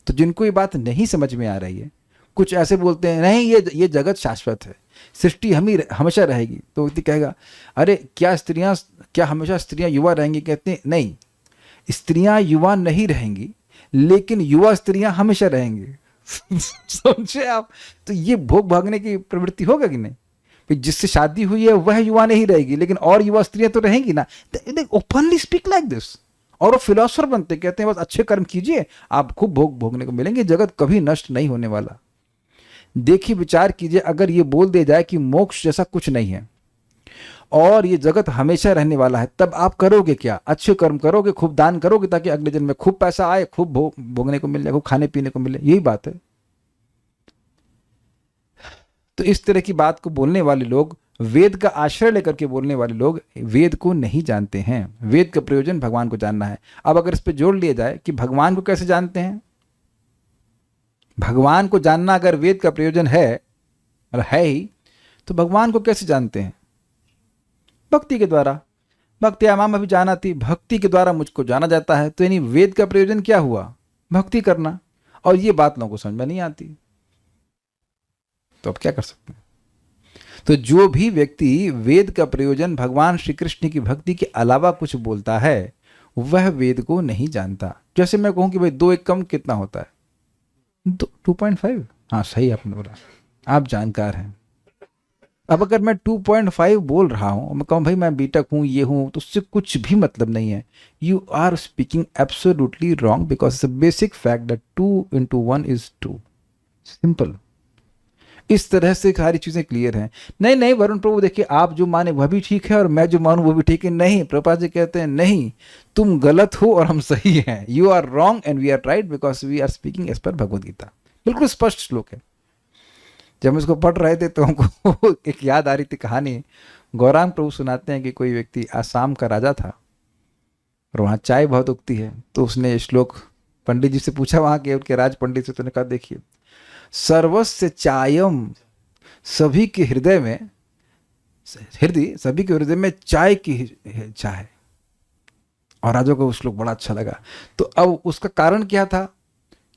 A: तो जिनको ये बात नहीं समझ में आ रही है, कुछ ऐसे बोलते हैं नहीं ये जगत शाश्वत है, सृष्टि हमेशा रहेगी। तो व्यक्ति कहेगा अरे क्या हमेशा स्त्रियां युवा रहेंगी? कहते हैं नहीं, स्त्रियां युवा नहीं रहेंगी, लेकिन युवा स्त्रियां हमेशा रहेंगी। समझे आप? तो ये भोग भागने की प्रवृत्ति होगा कि नहीं? जिससे शादी हुई है वह युवा नहीं रहेगी, लेकिन और युवा स्त्रियां तो रहेंगी ना। Openly speak like this. और वो फिलोसफर बनते, कहते हैं बस अच्छे कर्म कीजिए, आप खूब भोग भोगने को मिलेंगे, जगत कभी नष्ट नहीं होने वाला। देखिए, विचार कीजिए, अगर ये बोल दिया जाए कि मोक्ष जैसा कुछ नहीं है और ये जगत हमेशा रहने वाला है, तब आप करोगे क्या? अच्छे कर्म करोगे, खूब दान करोगे ताकि अगले जन्म में खूब पैसा आए, खूब भोगने को मिले, खूब खाने पीने को मिले। यही बात है। तो इस तरह की बात को बोलने वाले लोग, वेद का आश्रय लेकर के बोलने वाले लोग वेद को नहीं जानते हैं। वेद का प्रयोजन भगवान को जानना है। अब अगर इस पर जोड़ लिया जाए कि भगवान को कैसे जानते हैं, भगवान को जानना अगर वेद का प्रयोजन है और है ही, तो भगवान को कैसे जानते हैं? भक्ति के द्वारा। भक्ति माम अभी जाना थी, भक्ति के द्वारा मुझको जाना जाता है। तो यानी वेद का प्रयोजन क्या हुआ? भक्ति करना। और ये बात लोगों को समझ में नहीं आती, तो अब क्या कर सकते हैं? तो जो भी व्यक्ति वेद का प्रयोजन भगवान श्री कृष्ण की भक्ति के अलावा कुछ बोलता है, वह वेद को नहीं जानता। जैसे मैं कहूं कि भाई 2 एक कम कितना होता है? 2.5। हाँ, सही आपने बोला, आप जानकार हैं। अब अगर मैं 2.5 बोल रहा हूं, मैं कहूं भाई मैं बीटेक हूं, ये हूं, तो उससे कुछ भी मतलब नहीं है। You are speaking absolutely wrong, because it's a basic fact that 2 into 1 is 2। Simple. इस तरह से सारी चीजें क्लियर हैं। नहीं नहीं वरुण प्रभु, देखिए आप जो माने वह भी ठीक है और मैं जो मानूं वो भी ठीक है। नहीं, प्रभुपाद जी कहते हैं नहीं, तुम गलत हो और हम सही हैं। You are wrong and we are right because we are speaking as per Bhagavad Gita. बिल्कुल स्पष्ट श्लोक है। जब हम इसको पढ़ रहे थे तो हमको एक याद आ रही थी कहानी। गौरांग प्रभु सुनाते हैं कि कोई व्यक्ति आसाम का राजा था और वहाँ चाय बहुत उगती है, तो उसने श्लोक पंडित जी से पूछा, वहाँ के उनके राज पंडित से। तो ने कहा देखिए, सर्वस्य चायम, सभी के हृदय में, सभी के हृदय में चाय की चाय। और राजा को उस श्लोक बड़ा अच्छा लगा। तो अब उसका कारण क्या था?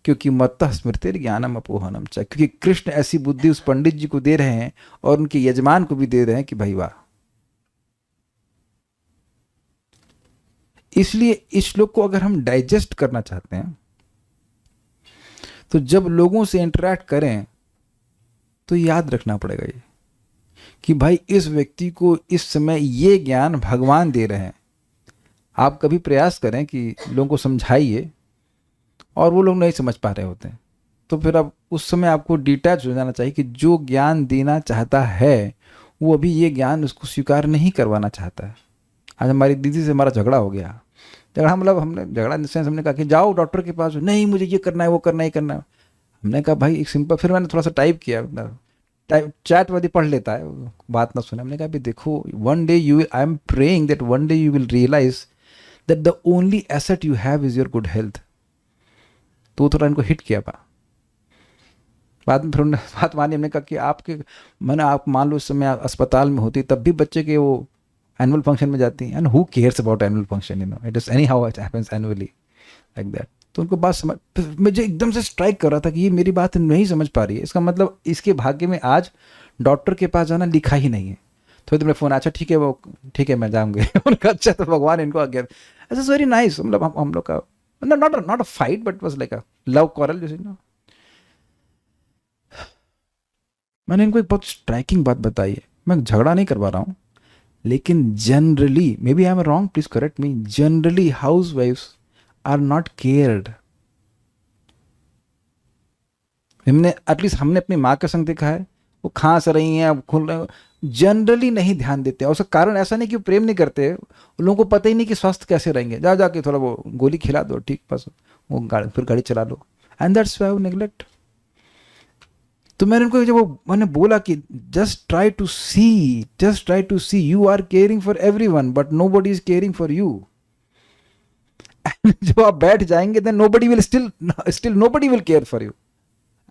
A: क्योंकि मत्तः स्मृतिर ज्ञानम अपोहनम च, क्योंकि कृष्ण ऐसी बुद्धि उस पंडित जी को दे रहे हैं और उनके यजमान को भी दे रहे हैं कि भाई वाह। इसलिए इस श्लोक को अगर हम डाइजेस्ट करना चाहते हैं, तो जब लोगों से इंटरेक्ट करें तो याद रखना पड़ेगा ये कि भाई इस व्यक्ति को इस समय ये ज्ञान भगवान दे रहे हैं। आप कभी प्रयास करें कि लोगों को समझाइए और वो लोग नहीं समझ पा रहे होते हैं, तो फिर अब उस समय आपको डिटैच हो जाना चाहिए कि जो ज्ञान देना चाहता है वो अभी ये ज्ञान उसको स्वीकार नहीं करवाना चाहता है। आज हमारी दीदी से हमारा झगड़ा हो गया। झगड़ा मतलब हमने झगड़ा इन सेंस, हमने कहा कि जाओ डॉक्टर के पास, नहीं मुझे ये करना है वो करना है ये करना है। हमने कहा भाई एक सिंपल, फिर मैंने थोड़ा सा टाइप किया, चैट वादी पढ़ लेता है, बात ना सुने। हमने कहा भाई देखो, one day you, I am praying that one day you will realise that the only asset you have is your good health. तो थोड़ा इनको हिट किया बाद में फिर उन्होंने बात मानी। हमने कहा कि आपके, मैंने आप मान लो उस समय अस्पताल में होती तब भी बच्चे के वो एनुअल फंक्शन में जाती हैं, and who cares about annual function, you know, it is any how it happens annually like that. तो उनको बात समझ, मुझे एकदम से स्ट्राइक कर रहा था कि ये मेरी बात नहीं समझ पा रही है। इसका मतलब इसके भाग्य में आज डॉक्टर के पास जाना लिखा ही नहीं है। तो मेरा फोन, अच्छा ठीक है, वो ठीक है मैं जाऊँगी। उनका अच्छा, तो भगवान इनको आ गया। It's very nice. मतलब हम लोग का not a fight but was like a love quarrel, जैसे ना। मैंने इनको एक बहुत स्ट्राइकिंग बात बताई है। मैं झगड़ा नहीं करवा रहा हूँ, लेकिन generally, maybe I am wrong, please correct me, generally हाउस वाइफ्स आर नॉट केयर्ड। हमने एटलीस्ट हमने अपनी माँ का संग देखा है, वो खांस रही हैं, खुल रहे, जनरली नहीं ध्यान देते। और उसका कारण ऐसा नहीं कि वो प्रेम नहीं करते, उन लोगों को पता ही नहीं कि स्वास्थ्य कैसे रहेंगे। जा जाके थोड़ा वो गोली खिला दो, ठीक, बस वो फिर गाड़ी चला लो, एंड दैट्स व्हाई नेग्लेक्ट। तो मैंने उनको जब वो मैंने बोला कि just try to see you are caring for everyone but nobody is caring for you. जब आप बैठ जाएंगे then nobody will still nobody will care for you.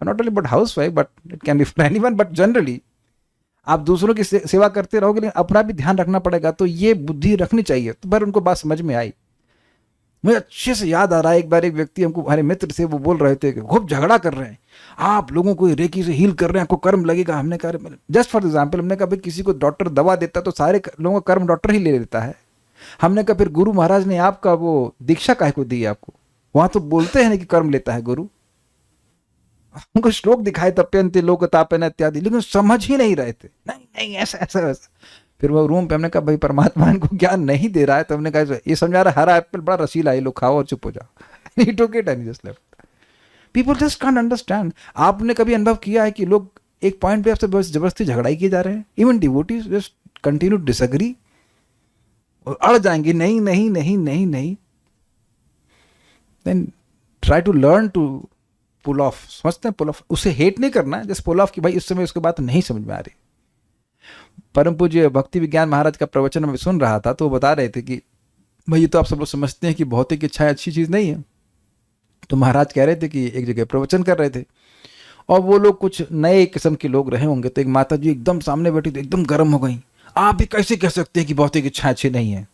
A: Not only but housewife, but it can be for anyone, but generally आप दूसरों की सेवा करते रहोगे लेकिन अपना भी ध्यान रखना पड़ेगा। तो ये बुद्धि रखनी चाहिए। तो पर उनको बात समझ में आई। मुझे अच्छे से याद आ रहा है, एक बार एक व्यक्ति हमको, हमारे मित्र से, वो बोल रहे थे कि खूब झगड़ा कर रहे हैं, आप लोगों को रेकी से हील कर रहे हैं, आपको कर्म लगेगा। हमने कहा, जस्ट फॉर एग्जाम्पल, हमने कहा भाई किसी को डॉक्टर दवा देता तो सारे लोगों का कर्म डॉक्टर ही ले लेता है। हमने कहा फिर गुरु महाराज ने आपका वो दीक्षा काहे को दी आपको? वहां तो बोलते हैं कि कर्म लेता है गुरु। उनको श्लोक दिखाए तप्यंते लोक तापन इत्यादि, लेकिन समझ ही नहीं रहे थे। नहीं नहीं ऐसा ऐसा ऐसा। फिर वो रूम पे हमने कहा भाई परमात्मा इनको ज्ञान नहीं दे रहा है। तो हमने कहा ये समझा रहा है हरा एप्पल बड़ा रसीला है, लो खाओ और चुप हो जाओ। He took it and just left. People just can't understand. आपने कभी अनुभव किया है कि लोग एक पॉइंट पे आपसे बस जबरदस्ती झगड़ा ही किए जा रहे हैं? Even devotees just continue disagree और अड़ जाएंगे, नहीं नहीं नहीं नहीं नहीं। Then try to learn to pull off. समझते हैं पुल ऑफ? उसे हेट नहीं करना है, जस्ट पुल ऑफ कि भाई इस समय उसकी बात नहीं समझ में आ रही। परम पूज्य भक्ति विज्ञान महाराज का प्रवचन मैं सुन रहा था, तो वो बता रहे थे कि भाई ये तो आप सब लोग समझते हैं कि भौतिक इच्छाएं अच्छी चीज़ नहीं है। तो महाराज कह रहे थे कि एक जगह प्रवचन कर रहे थे और वो लोग कुछ नए किस्म के लोग रहे होंगे, तो एक माता जी एकदम सामने बैठी तो एकदम गर्म हो गई। आप भी कैसे कह सकते हैं कि भौतिक इच्छा अच्छी नहीं है,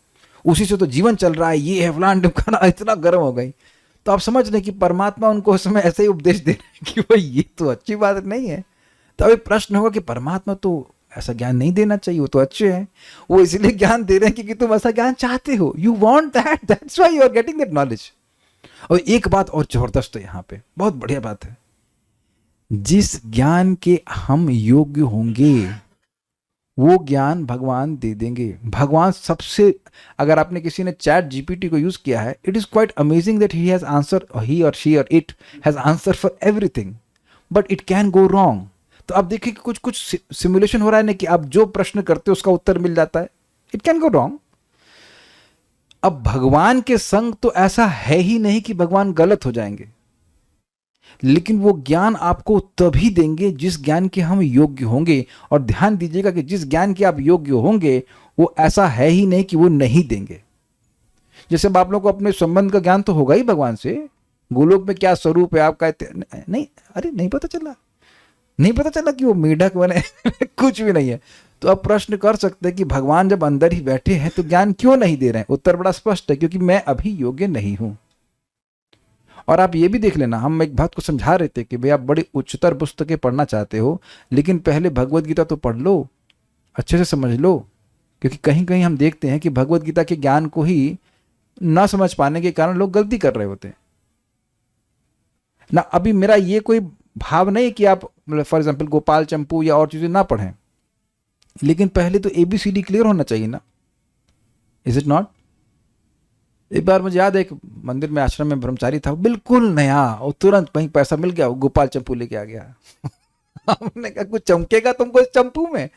A: उसी से तो जीवन चल रहा है, ये है फलान ढिमकाना, इतना गर्म हो गई। तो आप समझ लें कि परमात्मा उनको उस समय ऐसे ही उपदेश दे रहे हैं कि भाई ये तो अच्छी बात नहीं है। तो अभी प्रश्न होगा कि परमात्मा तो ऐसा ज्ञान नहीं देना चाहिए, वो तो अच्छे हैं, वो इसलिए ज्ञान दे रहे हैं क्योंकि तुम ऐसा ज्ञान चाहते हो, you want that, that's why you are getting that knowledge. और एक बात और जबरदस्त है यहाँ पे, बहुत बढ़िया बात है, जिस ज्ञान के हम योग्य होंगे वो ज्ञान भगवान दे देंगे। भगवान सबसे, अगर आपने किसी ने चैट जीपीटी को यूज किया है, it is quite amazing that he has answer, he or she or it has answer for everything, but it can go wrong. तो आप देखिए कि कुछ कुछ सिमुलेशन हो रहा है ना, कि आप जो प्रश्न करते हो उसका उत्तर मिल जाता है, इट कैन गो रॉन्ग। अब भगवान के संग तो ऐसा है ही नहीं कि भगवान गलत हो जाएंगे, लेकिन वो ज्ञान आपको तभी देंगे जिस ज्ञान के हम योग्य होंगे। और ध्यान दीजिएगा कि जिस ज्ञान के आप योग्य होंगे वो ऐसा है ही नहीं कि वो नहीं देंगे। जैसे अब आप लोग को अपने संबंध का ज्ञान तो होगा ही भगवान से, गोलोक में क्या स्वरूप है आपका, नहीं, अरे नहीं पता चला, नहीं पता चला कि वो मेढक बने कुछ भी नहीं है। तो आप प्रश्न कर सकते हैं कि भगवान जब अंदर ही बैठे हैं तो ज्ञान क्यों नहीं दे रहे हैं? उत्तर बड़ा स्पष्ट है, क्योंकि मैं अभी योग्य नहीं हूं। और आप ये भी देख लेना, हम एक बात को समझा रहे थे कि भाई आप बड़ी उच्चतर पुस्तकें पढ़ना चाहते हो, लेकिन पहले भगवत गीता तो पढ़ लो, अच्छे से समझ लो, क्योंकि कहीं कहीं हम देखते हैं कि भगवत गीता के ज्ञान को ही ना समझ पाने के कारण लोग गलती कर रहे होते हैं ना। अभी मेरा ये कोई भाव नहीं कि आप फॉर एग्जाम्पल गोपाल चंपू या और चीजें ना पढ़ें, लेकिन पहले तो ABCD क्लियर होना चाहिए ना, इज इट नॉट? एक बार मुझे याद है, एक मंदिर में आश्रम में ब्रह्मचारी था, बिल्कुल नया, और तुरंत वहीं पैसा मिल गया, गोपाल चंपू लेके आ गया हमने कहा कुछ चमकेगा तुमको इस चंपू में?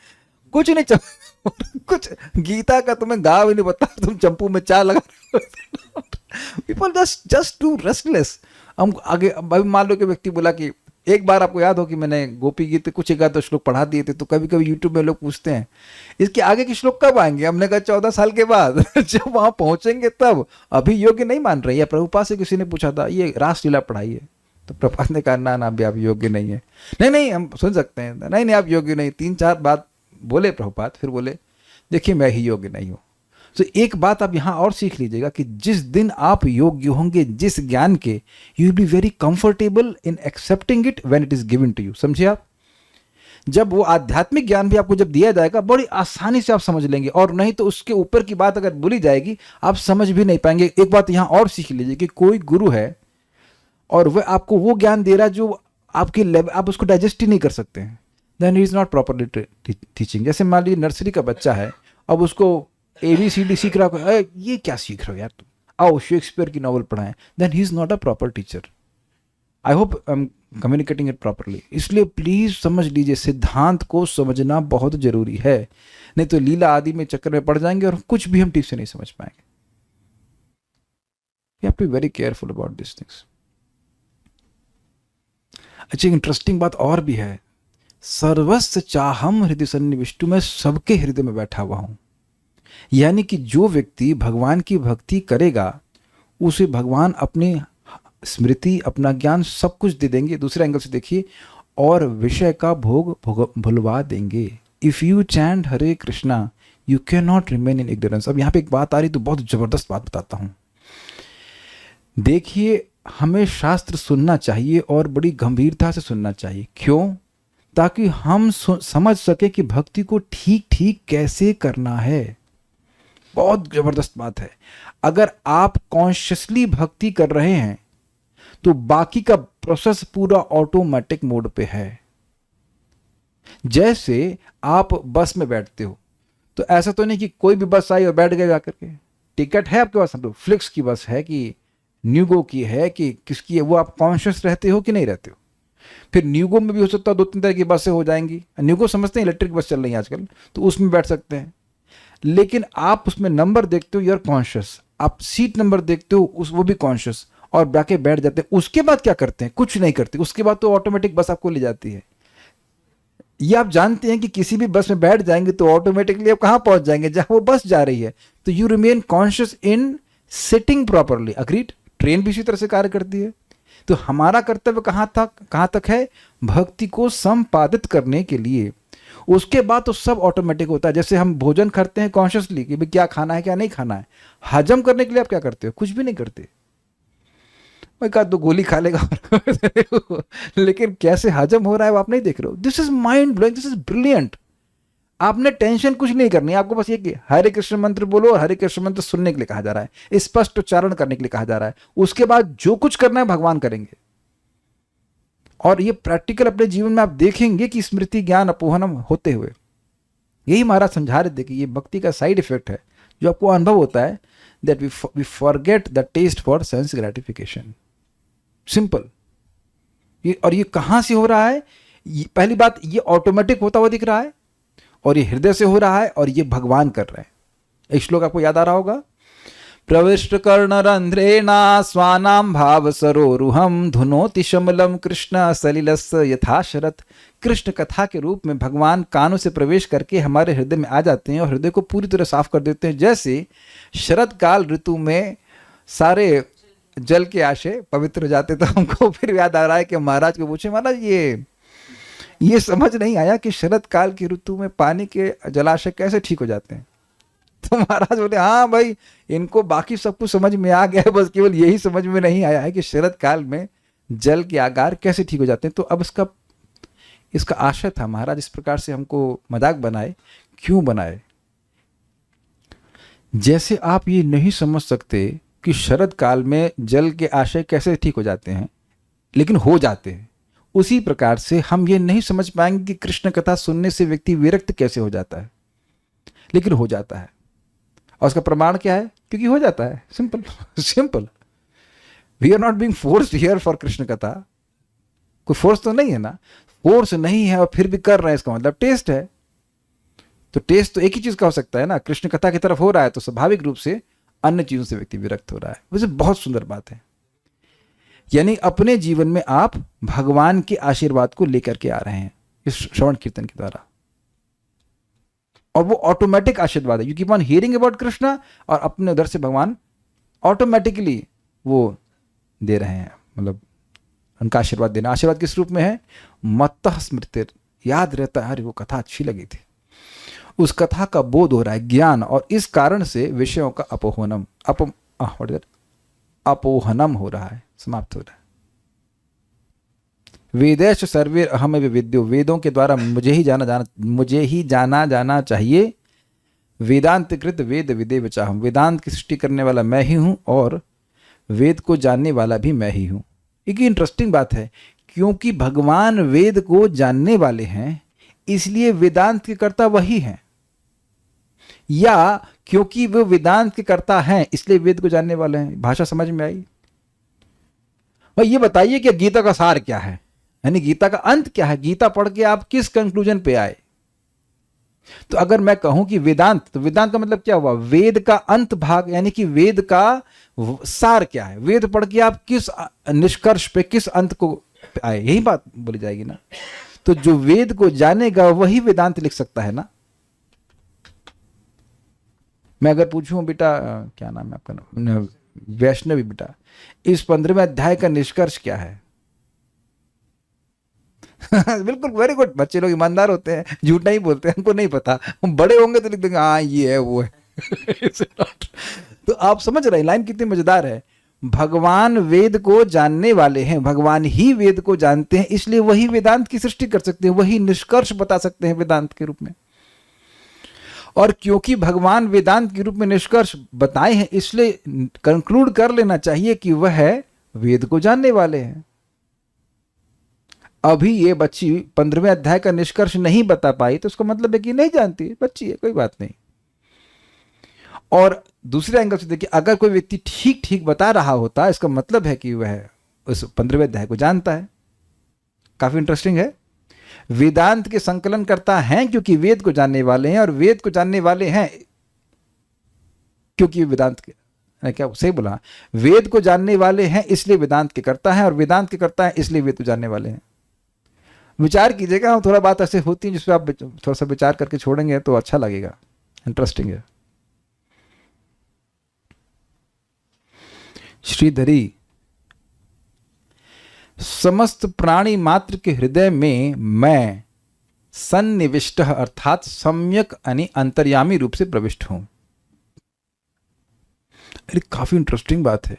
A: कुछ नहीं चम कुछ गीता का तुम्हें गाँव ही नहीं बता, तुम चंपू में चाय लगा पीपल जस्ट टू रेस्टलेस। हम आगे, अभी मान लो कि व्यक्ति बोला कि एक बार आपको याद हो कि मैंने गोपी गीत कुछ एक आध श्लोक पढ़ा दिए थे, तो कभी कभी यूट्यूब में लोग पूछते हैं इसके आगे के श्लोक कब आएंगे? हमने कहा 14 साल के बाद जब वहां पहुंचेंगे तब, अभी योग्य नहीं मान रही है। प्रभुपाद से किसी ने पूछा था ये रासलीला पढ़ाई है, तो प्रभुपाद ने कहा ना अभी आप योग्य नहीं है। नहीं हम सुन सकते हैं, नहीं आप योग्य नहीं, 3-4 बात बोले प्रभुपाद, फिर बोले देखिए मैं ही योग्य नहीं हूं। तो एक बात आप यहां और सीख लीजिएगा कि जिस दिन आप योग्य होंगे जिस ज्ञान के, you will be very comfortable in accepting it when it is given to you. समझिए आप, जब वो आध्यात्मिक ज्ञान भी आपको जब दिया जाएगा, बड़ी आसानी से आप समझ लेंगे, और नहीं तो उसके ऊपर की बात अगर बोली जाएगी आप समझ भी नहीं पाएंगे। एक बात यहां और सीख लीजिए कि कोई गुरु है और वह आपको वो ज्ञान दे रहा है जो आपके लेवल, आप उसको डाइजेस्ट ही नहीं कर सकते हैं, then he is not properly teaching. जैसे मान लीजिए नर्सरी का बच्चा है, अब उसको ABCD सीख रहा है, ये क्या सीख रहे हो यार तुम, आओ शेक्सपियर की नॉवल पढ़ाएं, then he is not a proper teacher. I hope I am communicating it properly. इसलिए प्लीज समझ लीजिए, सिद्धांत को समझना बहुत जरूरी है, नहीं तो लीला आदि में चक्कर में पड़ जाएंगे और कुछ भी हम ठीक से नहीं समझ पाएंगे। You have to be very careful about this things. अच्छा, इंटरेस्टिंग बात और भी है, सर्वस्व चाहम हृदय सन्निविष्टु, मैं सबके हृदय में बैठा हुआ हूं। यानी कि जो व्यक्ति भगवान की भक्ति करेगा उसे भगवान अपनी स्मृति, अपना ज्ञान सब कुछ दे देंगे। दूसरे एंगल से देखिए, और विषय का भोग भुलवा देंगे। If you chant Hare Krishna you can not remain in ignorance. अब यहाँ पे एक बात आ रही तो बहुत जबरदस्त बात बताता हूं। देखिए, हमें शास्त्र सुनना चाहिए और बड़ी गंभीरता से सुनना चाहिए। क्यों? ताकि हम समझ सके कि भक्ति को ठीक ठीक कैसे करना है। बहुत जबरदस्त बात है। अगर आप कॉन्शियसली भक्ति कर रहे हैं तो बाकी का प्रोसेस पूरा ऑटोमेटिक मोड पे है। जैसे आप बस में बैठते हो, तो ऐसा तो नहीं कि कोई भी बस आई और बैठ गए जाकर के, टिकट है आपके पास, फ्लिक्स की बस है कि न्यूगो की है कि किसकी है, वो आप कॉन्शियस रहते हो कि नहीं रहते हो। फिर न्यूगो में भी हो सकता है 2-3 तरह की बसें हो जाएंगी। न्यूगो समझते हैं इलेक्ट्रिक बस चल रही है आजकल, तो उसमें बैठ सकते हैं। लेकिन आप उसमें नंबर देखते हो, यू आर कॉन्शियस, आप सीट नंबर देखते हो उस वो भी कॉन्शियस, और जाके बैठ जाते हैं। उसके बाद क्या करते हैं? कुछ नहीं करते। उसके बाद तो ऑटोमेटिक बस आपको ले जाती है। ये आप जानते हैं कि किसी भी बस में बैठ जाएंगे तो ऑटोमेटिकली आप कहाँ पहुंच जाएंगे? जहां वो बस जा रही है। तो you remain conscious in sitting properly. Agreed? Train भी इसी तरह से कार्य करती है। तो हमारा कर्तव्य कहाँ तक है? भक्ति को संपादित करने के लिए। उसके बाद तो सब ऑटोमेटिक होता है। जैसे हम भोजन करते हैं कॉन्शियसली कि भाई क्या खाना है क्या नहीं खाना है। हजम करने के लिए आप क्या करते हो? कुछ भी नहीं करते। मैं कहा तो गोली खा लेगा लेकिन कैसे हजम हो रहा है वो आप नहीं देख रहे हो। This is mind blowing, this is brilliant. आपने टेंशन कुछ नहीं करनी, आपको बस ये कि हरे कृष्ण मंत्र बोलो, और हरे कृष्ण मंत्र सुनने के लिए कहा जा रहा है, स्पष्ट उच्चारण करने के लिए कहा जा रहा है। उसके बाद जो कुछ करना है भगवान करेंगे। और ये प्रैक्टिकल अपने जीवन में आप देखेंगे कि स्मृति ज्ञान अपोहनम होते हुए। यही महाराज समझा रहे थे कि ये भक्ति का साइड इफेक्ट है जो आपको अनुभव होता है, that we forget the taste for sense gratification. Simple. और ये कहां से हो रहा है? पहली बात, ये ऑटोमेटिक होता हुआ दिख रहा है, और ये हृदय से हो रहा है, और ये भगवान कर रहे हैं। एक श्लोक आपको याद आ रहा होगा, प्रविष्ट कर्ण रंध्रेणा स्वानाम भाव सरोरुहम धुनोति शमलम कृष्ण सलिलस यथा शरत। कृष्ण कथा के रूप में भगवान कानों से प्रवेश करके हमारे हृदय में आ जाते हैं और हृदय को पूरी तरह साफ कर देते हैं। जैसे शरद काल ऋतु में सारे जल के आशय पवित्र हो जाते। तो हमको फिर याद आ रहा है कि महाराज को पूछे, महाराज ये समझ नहीं आया कि शरद काल की ऋतु में पानी के जलाशय कैसे ठीक हो जाते हैं। तो महाराज बोले, हाँ भाई, इनको बाकी सब कुछ समझ में आ गया है, बस केवल यही समझ में नहीं आया है कि शरद काल में जल के आगार कैसे ठीक हो जाते हैं। तो अब इसका आशय था महाराज इस प्रकार से हमको मजाक बनाए। क्यों बनाए? जैसे आप ये नहीं समझ सकते कि शरद काल में जल के आशय कैसे ठीक हो जाते हैं, लेकिन हो जाते हैं, उसी प्रकार से हम ये नहीं समझ पाएंगे कि कृष्ण कथा सुनने से व्यक्ति विरक्त कैसे हो जाता है, लेकिन हो जाता है। और उसका प्रमाण क्या है? क्योंकि हो जाता है। Simple simple. We are not being forced here for Krishna कथा। कोई फोर्स तो नहीं है ना। फोर्स नहीं है और फिर भी कर रहे हैं, इसका मतलब टेस्ट है। तो टेस्ट तो एक ही चीज का हो सकता है ना, कृष्ण कथा की तरफ हो रहा है तो स्वाभाविक रूप से अन्य चीजों से व्यक्ति विरक्त हो रहा है। वैसे बहुत सुंदर बात है। यानी अपने जीवन में आप भगवान के आशीर्वाद को लेकर के आ रहे हैं इस श्रवण कीर्तन के द्वारा, और वो ऑटोमेटिक आशीर्वाद है। You keep on hearing about Krishna, और अपने उधर से भगवान ऑटोमेटिकली वो दे रहे हैं, मतलब उनका आशीर्वाद देना। आशीर्वाद किस रूप में है? मत्तः स्मृतिर, याद रहता है, अरे वो कथा अच्छी लगी थी, उस कथा का बोध हो रहा है, ज्ञान, और इस कारण से विषयों का अपोहनम हो रहा है, समाप्त हो रहा है। वेदेश सर्वे अहम विविद्यो, वेदों के द्वारा मुझे ही जाना चाहिए। वेदांत कृत वेद विदेव चाहम, वेदांत की सृष्टि करने वाला मैं ही हूं और वेद को जानने वाला भी मैं ही हूं। एक इंटरेस्टिंग बात है, क्योंकि भगवान वेद को जानने वाले हैं इसलिए वेदांत के कर्ता वही हैं, या क्योंकि वो वेदांत के कर्ता हैं इसलिए वेद को जानने वाले हैं। भाषा समझ में आई? भाई ये बताइए कि गीता का सार क्या है, यानी गीता का अंत क्या है? गीता पढ़ के आप किस कंक्लूजन पे आए? तो अगर मैं कहूं कि वेदांत, तो वेदांत का मतलब क्या हुआ? वेद का अंत भाग, यानी कि वेद का सार क्या है? वेद पढ़ के आप किस निष्कर्ष पे, किस अंत को आए, यही बात बोली जाएगी ना। तो जो वेद को जानेगा वही वेदांत लिख सकता है ना। मैं अगर पूछूं, बेटा क्या नाम है आपका, वैष्णवी बेटा, इस 15वें अध्याय का निष्कर्ष क्या है? बिल्कुल, वेरी गुड। बच्चे लोग ईमानदार होते हैं, झूठ नहीं बोलते हैं, हमको नहीं पता। हम बड़े होंगे तो लिख देंगे हाँ ये है वो है। तो आप समझ रहे हैं लाइन कितनी मजेदार है। भगवान वेद को जानने वाले हैं, भगवान ही वेद को जानते हैं, इसलिए वही वेदांत की सृष्टि कर सकते हैं, वही निष्कर्ष बता सकते हैं वेदांत के रूप में। और क्योंकि भगवान वेदांत के रूप में निष्कर्ष बताए हैं, इसलिए कंक्लूड कर लेना चाहिए कि वह वेद को जानने वाले हैं। अभी ये बच्ची 15वें अध्याय का निष्कर्ष नहीं बता पाई तो उसका मतलब है कि नहीं जानती, बच्ची है, कोई बात नहीं। और दूसरे एंगल से देखिए, अगर कोई व्यक्ति ठीक ठीक बता रहा होता, इसका मतलब है कि वह उस 15वें अध्याय को जानता है। काफी इंटरेस्टिंग है। वेदांत के संकलन करता है क्योंकि वेद को जानने वाले हैं, और वेद को जानने वाले हैं क्योंकि वेदांत के, क्या सही बोला, वेद को जानने वाले हैं इसलिए वेदांत के करता है, और वेदांत के करता है इसलिए वेद को जानने वाले हैं। विचार कीजिएगा, थोड़ा बात ऐसे होती है जिसपे आप थोड़ा सा विचार करके छोड़ेंगे तो अच्छा लगेगा, इंटरेस्टिंग है। श्रीधरी, समस्त प्राणी मात्र के हृदय में मैं सन्निविष्ट अर्थात सम्यक यानी अंतर्यामी रूप से प्रविष्ट हूं। अरे काफी इंटरेस्टिंग बात है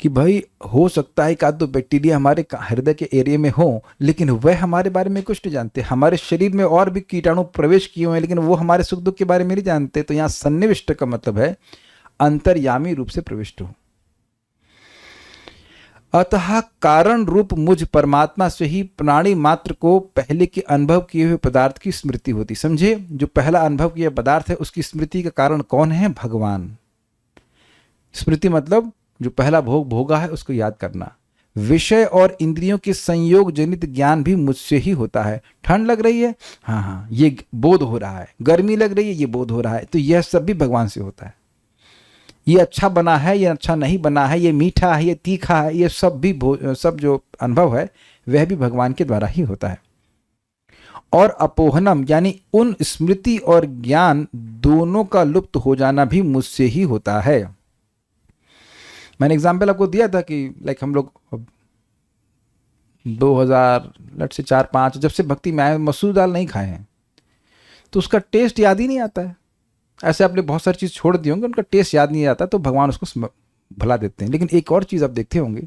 A: कि भाई हो सकता है एक आध दो बैक्टीरिया हमारे हृदय के एरिया में हो, लेकिन वह हमारे बारे में कुछ नहीं जानते। हमारे शरीर में और भी कीटाणु प्रवेश किए हुए हैं, लेकिन वो हमारे सुख दुख के बारे में नहीं जानते। तो यहाँ सन्निविष्ट का मतलब है अंतर्यामी रूप से प्रविष्ट हो। अतः कारण रूप मुझ परमात्मा से ही प्राणी मात्र को पहले के अनुभव किए हुए पदार्थ की स्मृति होती। समझे, जो पहला अनुभव किया पदार्थ है उसकी स्मृति का कारण कौन है? भगवान। स्मृति मतलब जो पहला भोग भोगा है उसको याद करना। विषय और इंद्रियों के संयोग जनित ज्ञान भी मुझसे ही होता है। ठंड लग रही है, हाँ हाँ ये बोध हो रहा है। गर्मी लग रही है, ये बोध हो रहा है। तो यह सब भी भगवान से होता है। ये अच्छा बना है, ये अच्छा नहीं बना है, ये मीठा है, ये तीखा है, ये सब भी सब जो अनुभव है वह भी भगवान के द्वारा ही होता है। और अपोहनम यानी उन स्मृति और ज्ञान दोनों का लुप्त हो जाना भी मुझसे ही होता है। मैंने एग्जाम्पल आपको दिया था कि लाइक हम लोग 2000 लेट से 4-5 जब से भक्ति में आए मसूर दाल नहीं खाए हैं तो उसका टेस्ट याद ही नहीं आता है। ऐसे आपने बहुत सारी चीज़ छोड़ दी होंगी, उनका टेस्ट याद नहीं आता, तो भगवान उसको भुला देते हैं। लेकिन एक और चीज़ आप देखते होंगे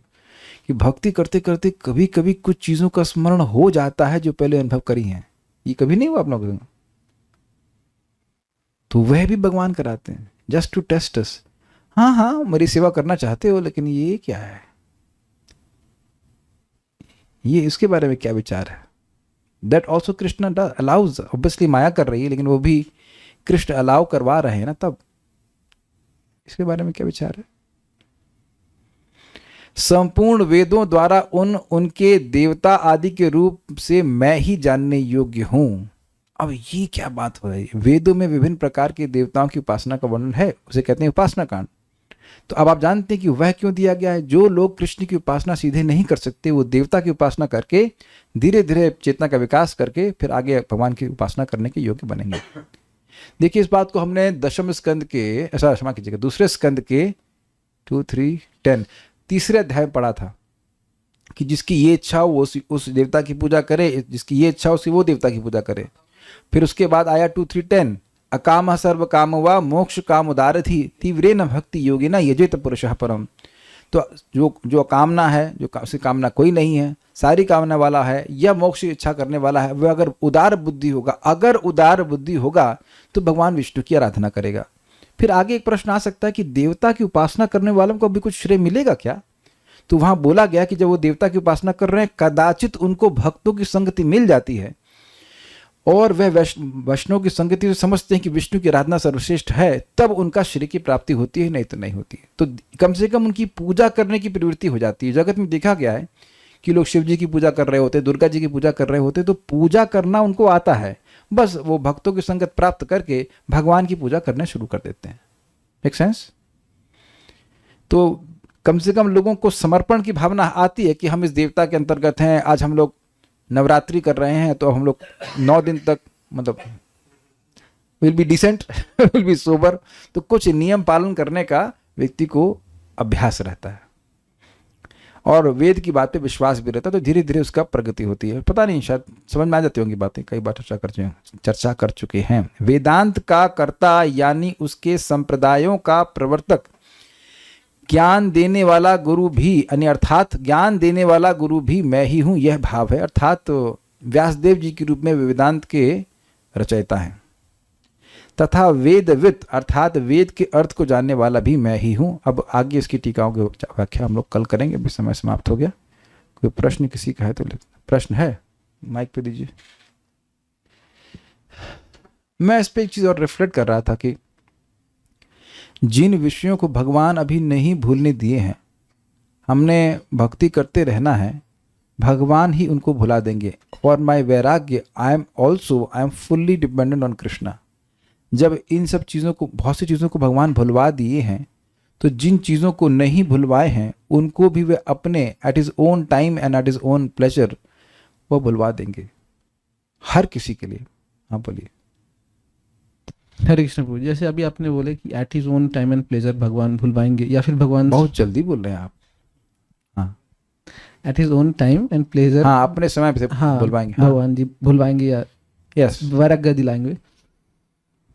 A: कि भक्ति करते करते कभी कभी कुछ चीज़ों का स्मरण हो जाता है जो पहले अनुभव करी हैं। ये कभी नहीं हुआ आप लोगों को? तो वह भी भगवान कराते हैं जस्ट टू टेस्ट अस। हाँ हाँ मेरी सेवा करना चाहते हो, लेकिन ये क्या है, ये इसके बारे में क्या विचार है? That also Krishna allows. Obviously माया कर रही है, लेकिन वो भी कृष्ण अलाउ करवा रहे हैं ना, तब इसके बारे में क्या विचार है? संपूर्ण वेदों द्वारा उनके देवता आदि के रूप से मैं ही जानने योग्य हूं। अब ये क्या बात हो रही है? वेदों में विभिन्न प्रकार के देवताओं की उपासना का वर्णन है, उसे कहते हैं उपासना कांड। तो अब आप जानते हैं कि वह क्यों दिया गया है। जो लोग कृष्ण की उपासना सीधे नहीं कर सकते, वो देवता की उपासना करके धीरे धीरे चेतना का विकास करके फिर आगे भगवान की उपासना करने के योग्य बनेंगे। देखिए इस बात को हमने दशम स्कंद के, ऐसा क्षमा कीजिएगा, दूसरे स्कंद के 2, 3, 10 तीसरे अध्याय में पढ़ा था कि जिसकी ये इच्छा हो वो उस देवता की पूजा करे, जिसकी ये इच्छा हो उसी वो देवता की पूजा करे। फिर उसके बाद आया 2, 3, 10 अकाम सर्व काम व मोक्ष काम उदार थी तीव्रे न भक्ति योगी न यजेत पुरुषः परम। तो जो कामना है, जो उसकी कामना कोई नहीं है, सारी कामना वाला है या मोक्ष की इच्छा करने वाला है, वह अगर उदार बुद्धि होगा तो भगवान विष्णु की आराधना करेगा। फिर आगे एक प्रश्न आ सकता है कि देवता की उपासना करने वालों को भी कुछ श्रेय मिलेगा क्या? तो वहां बोला गया कि जब वो देवता की उपासना कर रहे हैं कदाचित उनको भक्तों की संगति मिल जाती है और वह वैष्णव की संगति से समझते हैं कि विष्णु की आराधना सर्वश्रेष्ठ है, तब उनका श्री की प्राप्ति होती है, नहीं तो नहीं होती है। तो कम से कम उनकी पूजा करने की प्रवृत्ति हो जाती है। जगत में देखा गया है कि लोग शिव जी की पूजा कर रहे होते, दुर्गा जी की पूजा कर रहे होते, तो पूजा करना उनको आता है, बस वो भक्तों की संगत प्राप्त करके भगवान की पूजा करना शुरू कर देते हैं। Make sense? तो कम से कम लोगों को समर्पण की भावना आती है कि हम इस देवता के अंतर्गत हैं। आज हम लोग नवरात्रि कर रहे हैं तो हम लोग 9 दिन तक मतलब will be decent, will be sober. तो कुछ नियम पालन करने का व्यक्ति को अभ्यास रहता है और वेद की बात पे विश्वास भी रहता है, तो धीरे धीरे उसका प्रगति होती है। पता नहीं, शायद समझ में आ जाती होंगी बातें, कई बार चर्चा कर चुके हैं। वेदांत का कर्ता यानी उसके संप्रदायों का प्रवर्तक, ज्ञान देने वाला गुरु भी, अर्थात ज्ञान देने वाला गुरु भी मैं ही हूं, यह भाव है। अर्थात व्यासदेव जी के रूप में वेदांत के रचयिता हैं। तथा वेदविद अर्थात वेद के अर्थ को जानने वाला भी मैं ही हूं। अब आगे इसकी टीकाओं की व्याख्या हम लोग कल करेंगे, अभी समय समाप्त हो गया। कोई प्रश्न किसी का है तो प्रश्न है माइक पे दीजिए। मैं इस पे एक चीज और रिफ्लेक्ट कर रहा था कि जिन विषयों को भगवान अभी नहीं भूलने दिए हैं, हमने भक्ति करते रहना है, भगवान ही उनको भुला देंगे। फॉर माई वैराग्य I am fully dependent on Krishna. जब इन सब चीज़ों को, बहुत सी चीज़ों को भगवान भुलवा दिए हैं, तो जिन चीज़ों को नहीं भुलवाए हैं उनको भी वे अपने at his own time and at his own pleasure वो भुलवा देंगे, हर किसी के लिए। हाँ बोलिए।
C: हरे कृष्ण प्रभु, जैसे अभी आपने बोले कि at his own time and pleasure भगवान भुलवाएंगे, या फिर भगवान
A: बहुत जल्दी बोल रहे हैं आप। हाँ,
C: at his own time and pleasure,
A: हाँ अपने समय पे
C: हाँ
A: भुलवाएंगे। हाँ,
C: भगवान जी भुलवाएंगे या
A: यस,
C: वैराग्य दिलाएंगे।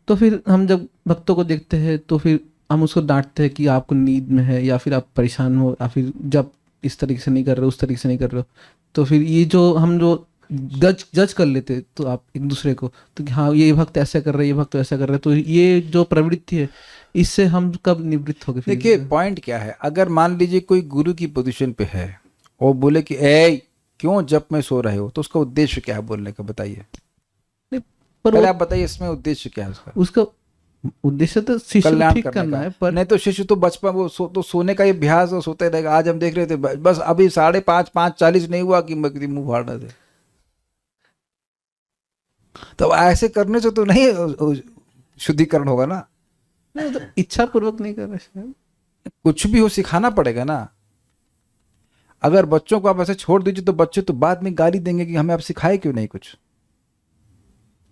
C: तो फिर हम जब भक्तों को देखते हैं तो फिर हम उसको डांटते हैं कि आपको नींद में है, या फिर आप परेशान हो, या फिर जब इस तरीके से नहीं कर रहे हो, उस तरीके से नहीं कर रहे हो। तो फिर ये जो हम जो जज कर लेते तो आप एक दूसरे को, तो कि हाँ ये भक्त ऐसा कर रहे हैं, ये भक्त ऐसा कर रहे हैं, तो ये जो प्रवृत्ति है इससे हम कब निवृत्त हो गए?
A: देखिए पॉइंट क्या है, अगर मान लीजिए कोई गुरु की पोजीशन पे है और बोले कि ए क्यों जब में सो रहे हो, तो उसका उद्देश्य क्या है बोलने का, बताइए।
C: पर
A: पहले आप बताइए इसमें उद्देश्य क्या है उसका।
C: उसका उद्देश्य तो शिष्य को
A: कल्याण
C: ठीक
A: करने
C: करना
A: का
C: है, पर
A: नहीं तो शिष्य तो बचपन वो तो सोने का ही अभ्यास और सोते रहेगा। आज हम देख रहे थे बस अभी 5:30 नहीं हुआ कि मुंह फाड़ रहे थे। तो ऐसे करने से तो नहीं शुद्धिकरण होगा ना।
C: नहीं, तो इच्छा पूर्वक नहीं कर रहे शायद।
A: कुछ भी हो सिखाना पड़ेगा ना। अगर बच्चों को आप ऐसे छोड़ दीजिए तो बच्चे तो बाद में गाली देंगे कि हमें आप सिखाए क्यों नहीं कुछ।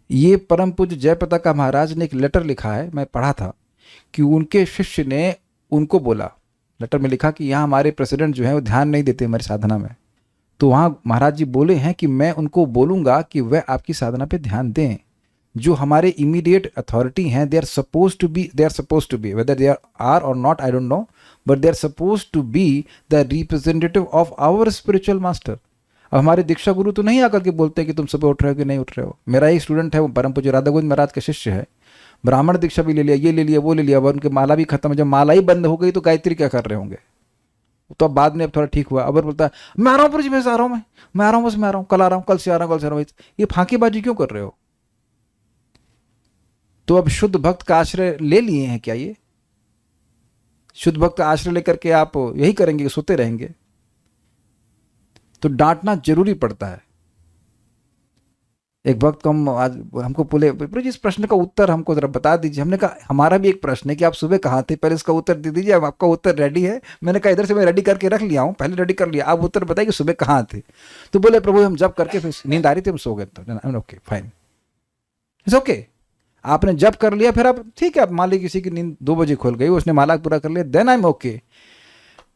A: ये परम पूज्य जयप्रताप महाराज ने एक लेटर लिखा है, मैं पढ़ा था कि उनके शिष्य ने उनको बोला, लेटर में लिखा कि यहाँ हमारे प्रेसिडेंट जो है वो ध्यान नहीं देते हमारी साधना में। तो वहाँ महाराज जी बोले हैं कि मैं उनको बोलूँगा कि वह आपकी साधना पे ध्यान दें। जो हमारे इमीडिएट अथॉरिटी हैं, they are suppose to be whether they are or not I don't know, but they are suppose to be the representative of our spiritual master. अब हमारे दीक्षा गुरु तो नहीं आकर के बोलते कि तुम सुबह उठ रहे हो कि नहीं उठ रहे हो। मेरा एक स्टूडेंट है, वो परम पूज्य राधा गोविंद महाराज का शिष्य है, ब्राह्मण दीक्षा भी ले लिया, ये ले लिया, वो ले लिया, अब उनकी माला भी खत्म है। जब माला ही बंद हो गई तो गायत्री क्या कर रहे होंगे। तो अब बाद में अब थोड़ा ठीक हुआ। अब बोलता है मैं आ रहा हूँ प्रभु जी, मैं आ रहा हूँ, मैं आ रहा हूँ, बस मैं आ रहा हूँ, कल आ रहा हूँ, कल से आ रहा हूँ, कल से आ रहा हूँ। ये फांकीबाजी क्यों कर रहे हो। तो अब शुद्ध भक्त का आश्रय ले लिए हैं क्या? ये शुद्ध भक्त का आश्रय लेकर के आप यही करेंगे कि सोते रहेंगे? तो डांटना जरूरी पड़ता है। एक भक्त को हम आज हमको बोले प्रभु जी इस प्रश्न का उत्तर हमको जरा बता दीजिए। हमने कहा हमारा भी एक प्रश्न है कि आप सुबह कहाँ थे, पहले इसका उत्तर दे दीजिए। अब आपका उत्तर रेडी है। मैंने कहा इधर से मैं रेडी करके रख लिया हूँ, पहले रेडी कर लिया, आप उत्तर बताइए कि सुबह कहाँ थे। तो बोले प्रभु हम जब करके फिर नींद आ रही थी, हम सो गए। तो ओके फाइन, इट्स ओके। आपने जब कर लिया फिर आप ठीक है, आप मान लीजिए किसी की नींद 2 बजे खुल गई, उसने माला पूरा कर लिया, देन आई एम ओके।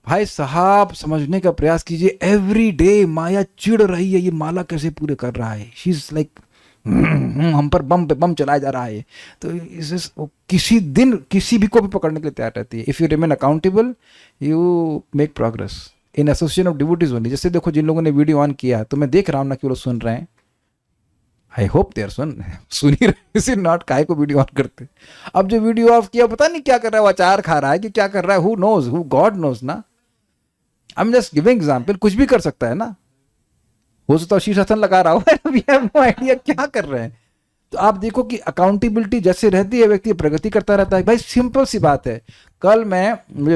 A: भाई साहब समझने का प्रयास कीजिए, एवरी डे माया चिढ़ रही है, ये माला कैसे पूरे कर रहा है। शी इज लाइक हम पर बम पे बम चलाया जा रहा है। तो किसी दिन किसी भी को भी पकड़ने के लिए तैयार रहती है। If you remain accountable you make progress in association of devotees only. जैसे देखो जिन लोगों ने वीडियो ऑन किया तो मैं देख रहा हूँ ना कि वो लोग सुन रहे हैं। आई होप दे आर सुन ही रहे, नॉट काय को वीडियो ऑन करते। अब जो वीडियो ऑफ किया पता नहीं क्या कर रहा है, वो अचार खा रहा है कि क्या कर रहा है, who knows, who God knows ना। I am just giving example, कुछ भी कर सकता है ना। हो सकता है शीर्षासन लगा रहा हो, वी हैव नो आइडिया क्या कर रहे हैं। तो आप देखो कि अकाउंटेबिलिटी जैसे रहती है, व्यक्ति प्रगति करता रहता है। भाई सिंपल सी बात है, कल मुझे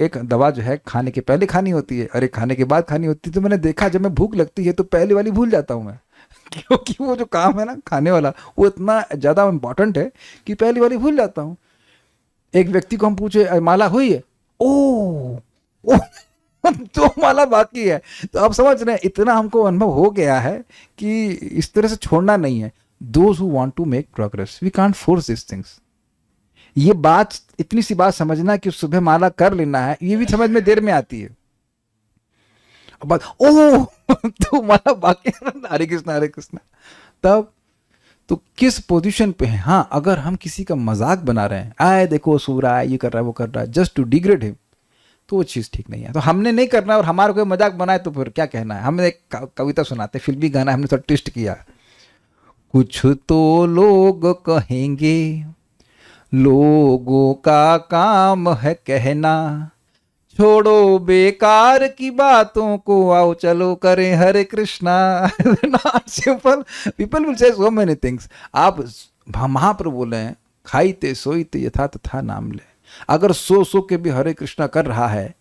A: एक दवा जो है खाने के पहले खानी होती है और एक खाने के बाद खानी होती है। तो मैंने देखा जब मैं भूख लगती है तो पहले वाली भूल जाता हूँ मैं, क्योंकि वो जो काम है ना खाने वाला वो इतना ज़्यादा इम्पॉर्टेंट है कि पहली वाली भूल जाता हूँ। एक व्यक्ति को हम पूछे माला हुई है, ओ तो माला बाकी है। तो आप समझ रहे हैं, इतना हमको अनुभव हो गया है कि इस तरह से छोड़ना नहीं है। Those who want to make progress we can't force this things. ये बात इतनी सी बात समझना कि सुबह माला कर लेना है, ये भी समझ में देर में आती है। बात ओह तो माला बाकी है, हरे कृष्णा। तब तो किस पोजीशन पे है। हाँ अगर हम किसी का मजाक बना रहे हैं, आए देखो सो रहा है, ये कर रहा है, वो कर रहा है, जस्ट टू डिग्रेड हिम, तो वो चीज़ ठीक नहीं है। तो हमने नहीं करना और हमारा कोई मजाक बनाए तो फिर क्या कहना है। हमने एक कविता सुनाते, फिल्मी गाना हमने थोड़ा ट्विस्ट किया। कुछ तो लोग कहेंगे, लोगों का काम है कहना, छोड़ो बेकार की बातों को, आओ चलो करें Hare Krishna. Not simple, people will say so many things. आप महाप्रभु बोले हैं, खाईते सोईते यथा तथा नाम ले। अगर सो के भी हरे कृष्णा कर रहा है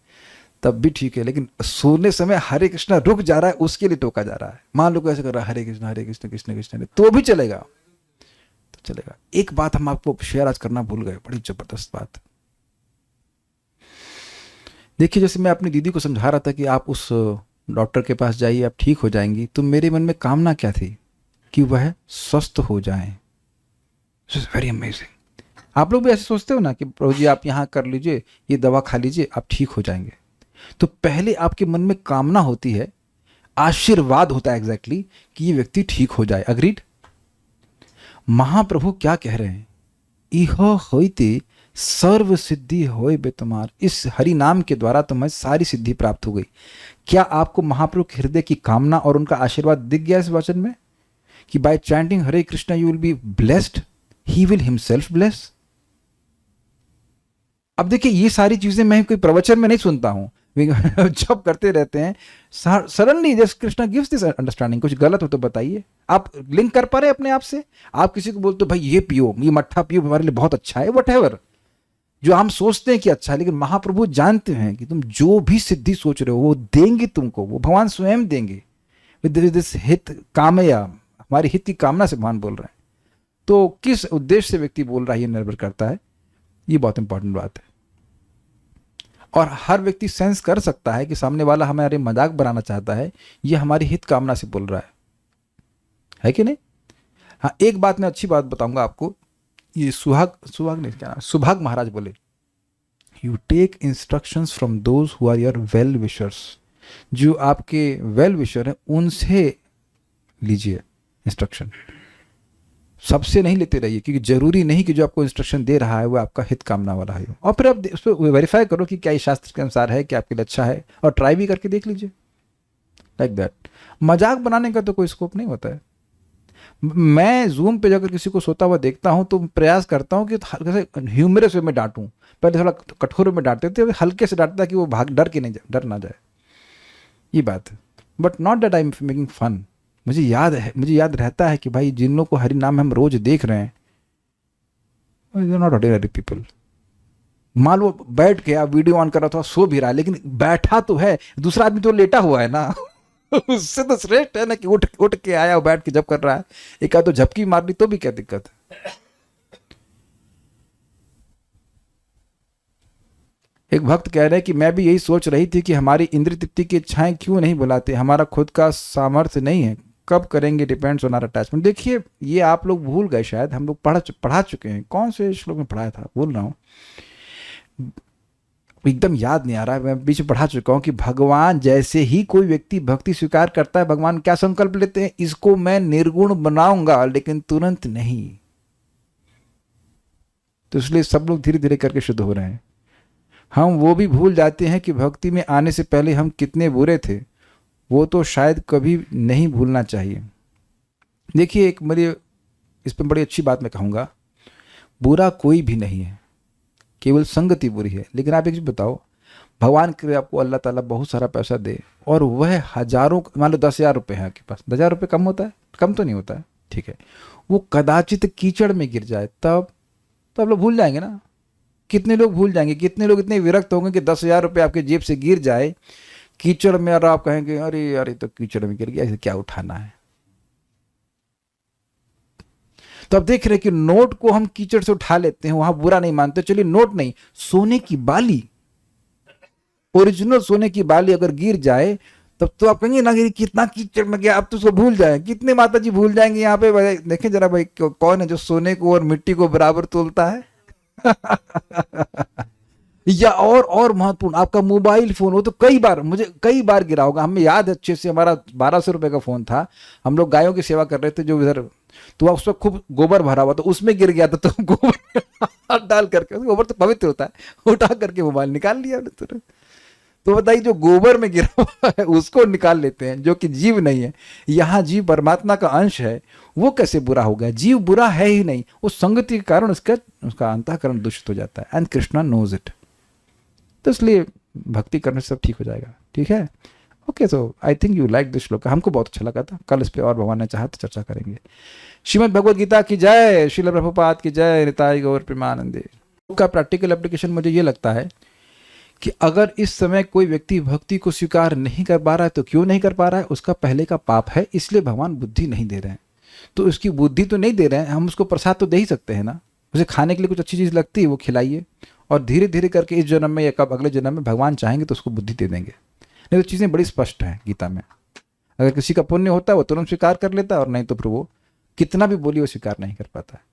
A: तब भी ठीक है, लेकिन सोने समय हरे कृष्णा रुक जा रहा है, उसके लिए टोका जा रहा है। मान लो कैसे कर रहा है हरे कृष्णा कृष्ण कृष्ण, तो भी चलेगा, तो चलेगा। एक बात हम आपको शेयर आज करना भूल गए, बड़ी जबरदस्त बात। देखिए, जैसे मैं अपनी दीदी को समझा रहा था कि आप उस डॉक्टर के पास जाइए, आप ठीक हो जाएंगी, तो मेरे मन में कामना क्या थी कि वह स्वस्थ हो जाएं। Very amazing. आप लोग भी ऐसे सोचते हो ना कि प्रभु जी आप यहाँ कर लीजिए, ये दवा खा लीजिए, आप ठीक हो जाएंगे। तो पहले आपके मन में कामना होती है, आशीर्वाद होता है एग्जैक्टली कि ये व्यक्ति ठीक हो जाए। अग्रीड। महाप्रभु क्या कह रहे हैं, इह होइते सर्व सिद्धि होय बे तुम्हार। इस हरि नाम के द्वारा तुम्हें सारी सिद्धि प्राप्त हो गई। क्या आपको महाप्रभु के हृदय की कामना और उनका आशीर्वाद दिख गया इस वचन में कि bye chanting Hare Krishna you will be blessed, he will himself bless. अब देखिए, ये सारी चीजें मैं कोई प्रवचन में नहीं सुनता हूं, जब करते रहते हैं suddenly just Krishna gives this understanding. कुछ गलत हो तो बताइए। आप लिंक कर पा रहे हैं अपने आप से? आप किसी को बोलते हो भाई ये पियो, ये मट्ठा पियो, हमारे लिए बहुत अच्छा है, वट जो हम सोचते हैं कि अच्छा है, लेकिन महाप्रभु जानते हैं कि तुम जो भी सिद्धि सोच रहे हो वो देंगे तुमको, वो भगवान स्वयं देंगे। विद दिस हित कामया, हमारी हित की कामना से भगवान बोल रहे हैं। तो किस उद्देश्य से व्यक्ति बोल रहा है ये निर्भर करता है। ये बहुत इंपॉर्टेंट बात है। और हर व्यक्ति सेंस कर सकता है कि सामने वाला हमारे मजाक बनाना चाहता है, ये हमारी हित कामना से बोल रहा है कि नहीं? हाँ, एक बात मैं अच्छी बात बताऊंगा आपको। ये सुभाग महाराज बोले, you take instructions from those who are your well wishers. जो आपके वेल विशर हैं उनसे लीजिए इंस्ट्रक्शन, सबसे नहीं लेते रहिए, क्योंकि जरूरी नहीं कि जो आपको इंस्ट्रक्शन दे रहा है वो आपका हित कामना वाला है। और फिर आप उस पर वेरीफाई करो कि क्या ये शास्त्र के अनुसार है, क्या आपके लिए अच्छा है, और ट्राई भी करके देख लीजिए। Like that. मजाक बनाने का तो कोई स्कोप नहीं होता है। मैं जूम पे जाकर किसी को सोता हुआ देखता हूं तो प्रयास करता हूं कि हल्के से ह्यूमरस वे में डांटूं। पहले थोड़ा कठोर में डांटते थे, हल्के से डांटता कि वो डर ना जाए। ये बात है, but not that I am making fun. मुझे याद रहता है कि भाई जिन लोगों को हरि नाम हम रोज देख रहे हैं, नॉट ऑर्डिनरी पीपल। मान लो बैठ के आप वीडियो ऑन कर रहा था, सो भी रहा है, लेकिन बैठा तो है, दूसरा आदमी तो लेटा हुआ है ना। उससे तो श्रेष्ठ है ना कि उठ के आया और बैठ के जब कर रहा है। एक आध तो झपकी मार ली तो भी क्या दिक्कत है। एक भक्त कह रहे हैं कि मैं भी यही सोच रही थी कि हमारी इंद्र तृप्ति की इच्छाएं क्यों नहीं बुलाते, हमारा खुद का सामर्थ्य नहीं है, कब करेंगे, डिपेंड्स ऑन आवर अटैचमेंट। देखिए, ये आप लोग भूल गए, शायद हम लोग पढ़ा चुके हैं। कौन से श्लोक में पढ़ाया था भूल रहा हूँ, एकदम याद नहीं आ रहा है। मैं बीच में पढ़ा चुका हूँ कि भगवान जैसे ही कोई व्यक्ति भक्ति स्वीकार करता है, भगवान क्या संकल्प लेते हैं, इसको मैं निर्गुण बनाऊंगा, लेकिन तुरंत नहीं। तो इसलिए सब लोग धीरे धीरे करके शुद्ध हो रहे हैं। हम वो भी भूल जाते हैं कि भक्ति में आने से पहले हम कितने बुरे थे, वो तो शायद कभी नहीं भूलना चाहिए। देखिए, एक मेरी इस पर बड़ी अच्छी बात मैं कहूँगा, बुरा कोई भी नहीं है, केवल संगति बुरी है। लेकिन आप एक चीज बताओ, भगवान करे आपको अल्लाह ताला बहुत सारा पैसा दे और वह हजारों, मान लो 10,000 रुपये है आपके पास, 10,000 रुपये कम होता है? कम तो नहीं होता है, ठीक है। वो कदाचित कीचड़ में गिर जाए तब तो आप लोग भूल जाएंगे ना। कितने लोग भूल जाएंगे, कितने लोग इतने विरक्त होंगे कि 10,000 रुपये आपके जेब से गिर जाए कीचड़ में, और आप कहेंगे अरे अरे तो कीचड़ में गिर गया, इसे क्या उठाना है। तो अब देख रहे कि नोट को हम कीचड़ से उठा लेते हैं, वहां बुरा नहीं मानते। चलिए नोट नहीं, सोने की बाली, ओरिजिनल सोने की बाली अगर गिर जाए तब तो आप कहेंगे ना कि कितना कीचड़ में गया, अब तो उसको भूल जाए। कितने माता जी भूल जाएंगे यहाँ पे? देखें जरा भाई, कौन है जो सोने को और मिट्टी को बराबर तोलता है? या और महत्वपूर्ण, आपका मोबाइल फोन, वो तो मुझे कई बार गिरा होगा। हमें याद है अच्छे से, हमारा 1200 रुपए का फोन था, हम लोग गायों की सेवा कर रहे थे जो इधर, तो उस पर खूब गोबर भरा हुआ, तो उसमें गिर गया था। तो गोबर डाल करके, गोबर तो पवित्र होता है, उठा करके मोबाइल निकाल लिया तुरंत। तो बताइए, जो गोबर में गिरा हुआ है उसको निकाल लेते हैं, जो कि जीव नहीं है। यहाँ जीव परमात्मा का अंश है, वो कैसे बुरा हो गया? जीव बुरा है ही नहीं, वो संगति के कारण उसका अंतःकरण दूषित हो जाता है। And Krishna knows it. तो इसलिए भक्ति करने से सब ठीक हो जाएगा, ठीक है। Okay, so I think you like this श्लोक। हमको बहुत अच्छा लगा था। कल इस पे और भगवान ने चाहा तो चर्चा करेंगे। श्रीमद् भगवद गीता की जय, श्रील प्रभुपाद की जय, निताई गौर प्रेमानंदे। का प्रैक्टिकल एप्लीकेशन मुझे ये लगता है कि अगर इस समय कोई व्यक्ति भक्ति को स्वीकार नहीं कर पा रहा है तो क्यों नहीं कर पा रहा है? उसका पहले का पाप है, इसलिए भगवान बुद्धि नहीं दे रहे हैं। तो उसकी बुद्धि तो नहीं दे रहे हैं, हम उसको प्रसाद तो दे ही सकते हैं ना। उसे खाने के लिए कुछ अच्छी चीज़ लगती है, वो खिलाइए, और धीरे धीरे करके इस जन्म में या कब अगले जन्म में भगवान चाहेंगे तो उसको बुद्धि दे देंगे। नहीं तो चीज़ें बड़ी स्पष्ट हैं गीता में। अगर किसी का पुण्य होता है वो तुरंत स्वीकार कर लेता है, और नहीं तो फिर वो कितना भी बोलिए वो स्वीकार नहीं कर पाता है।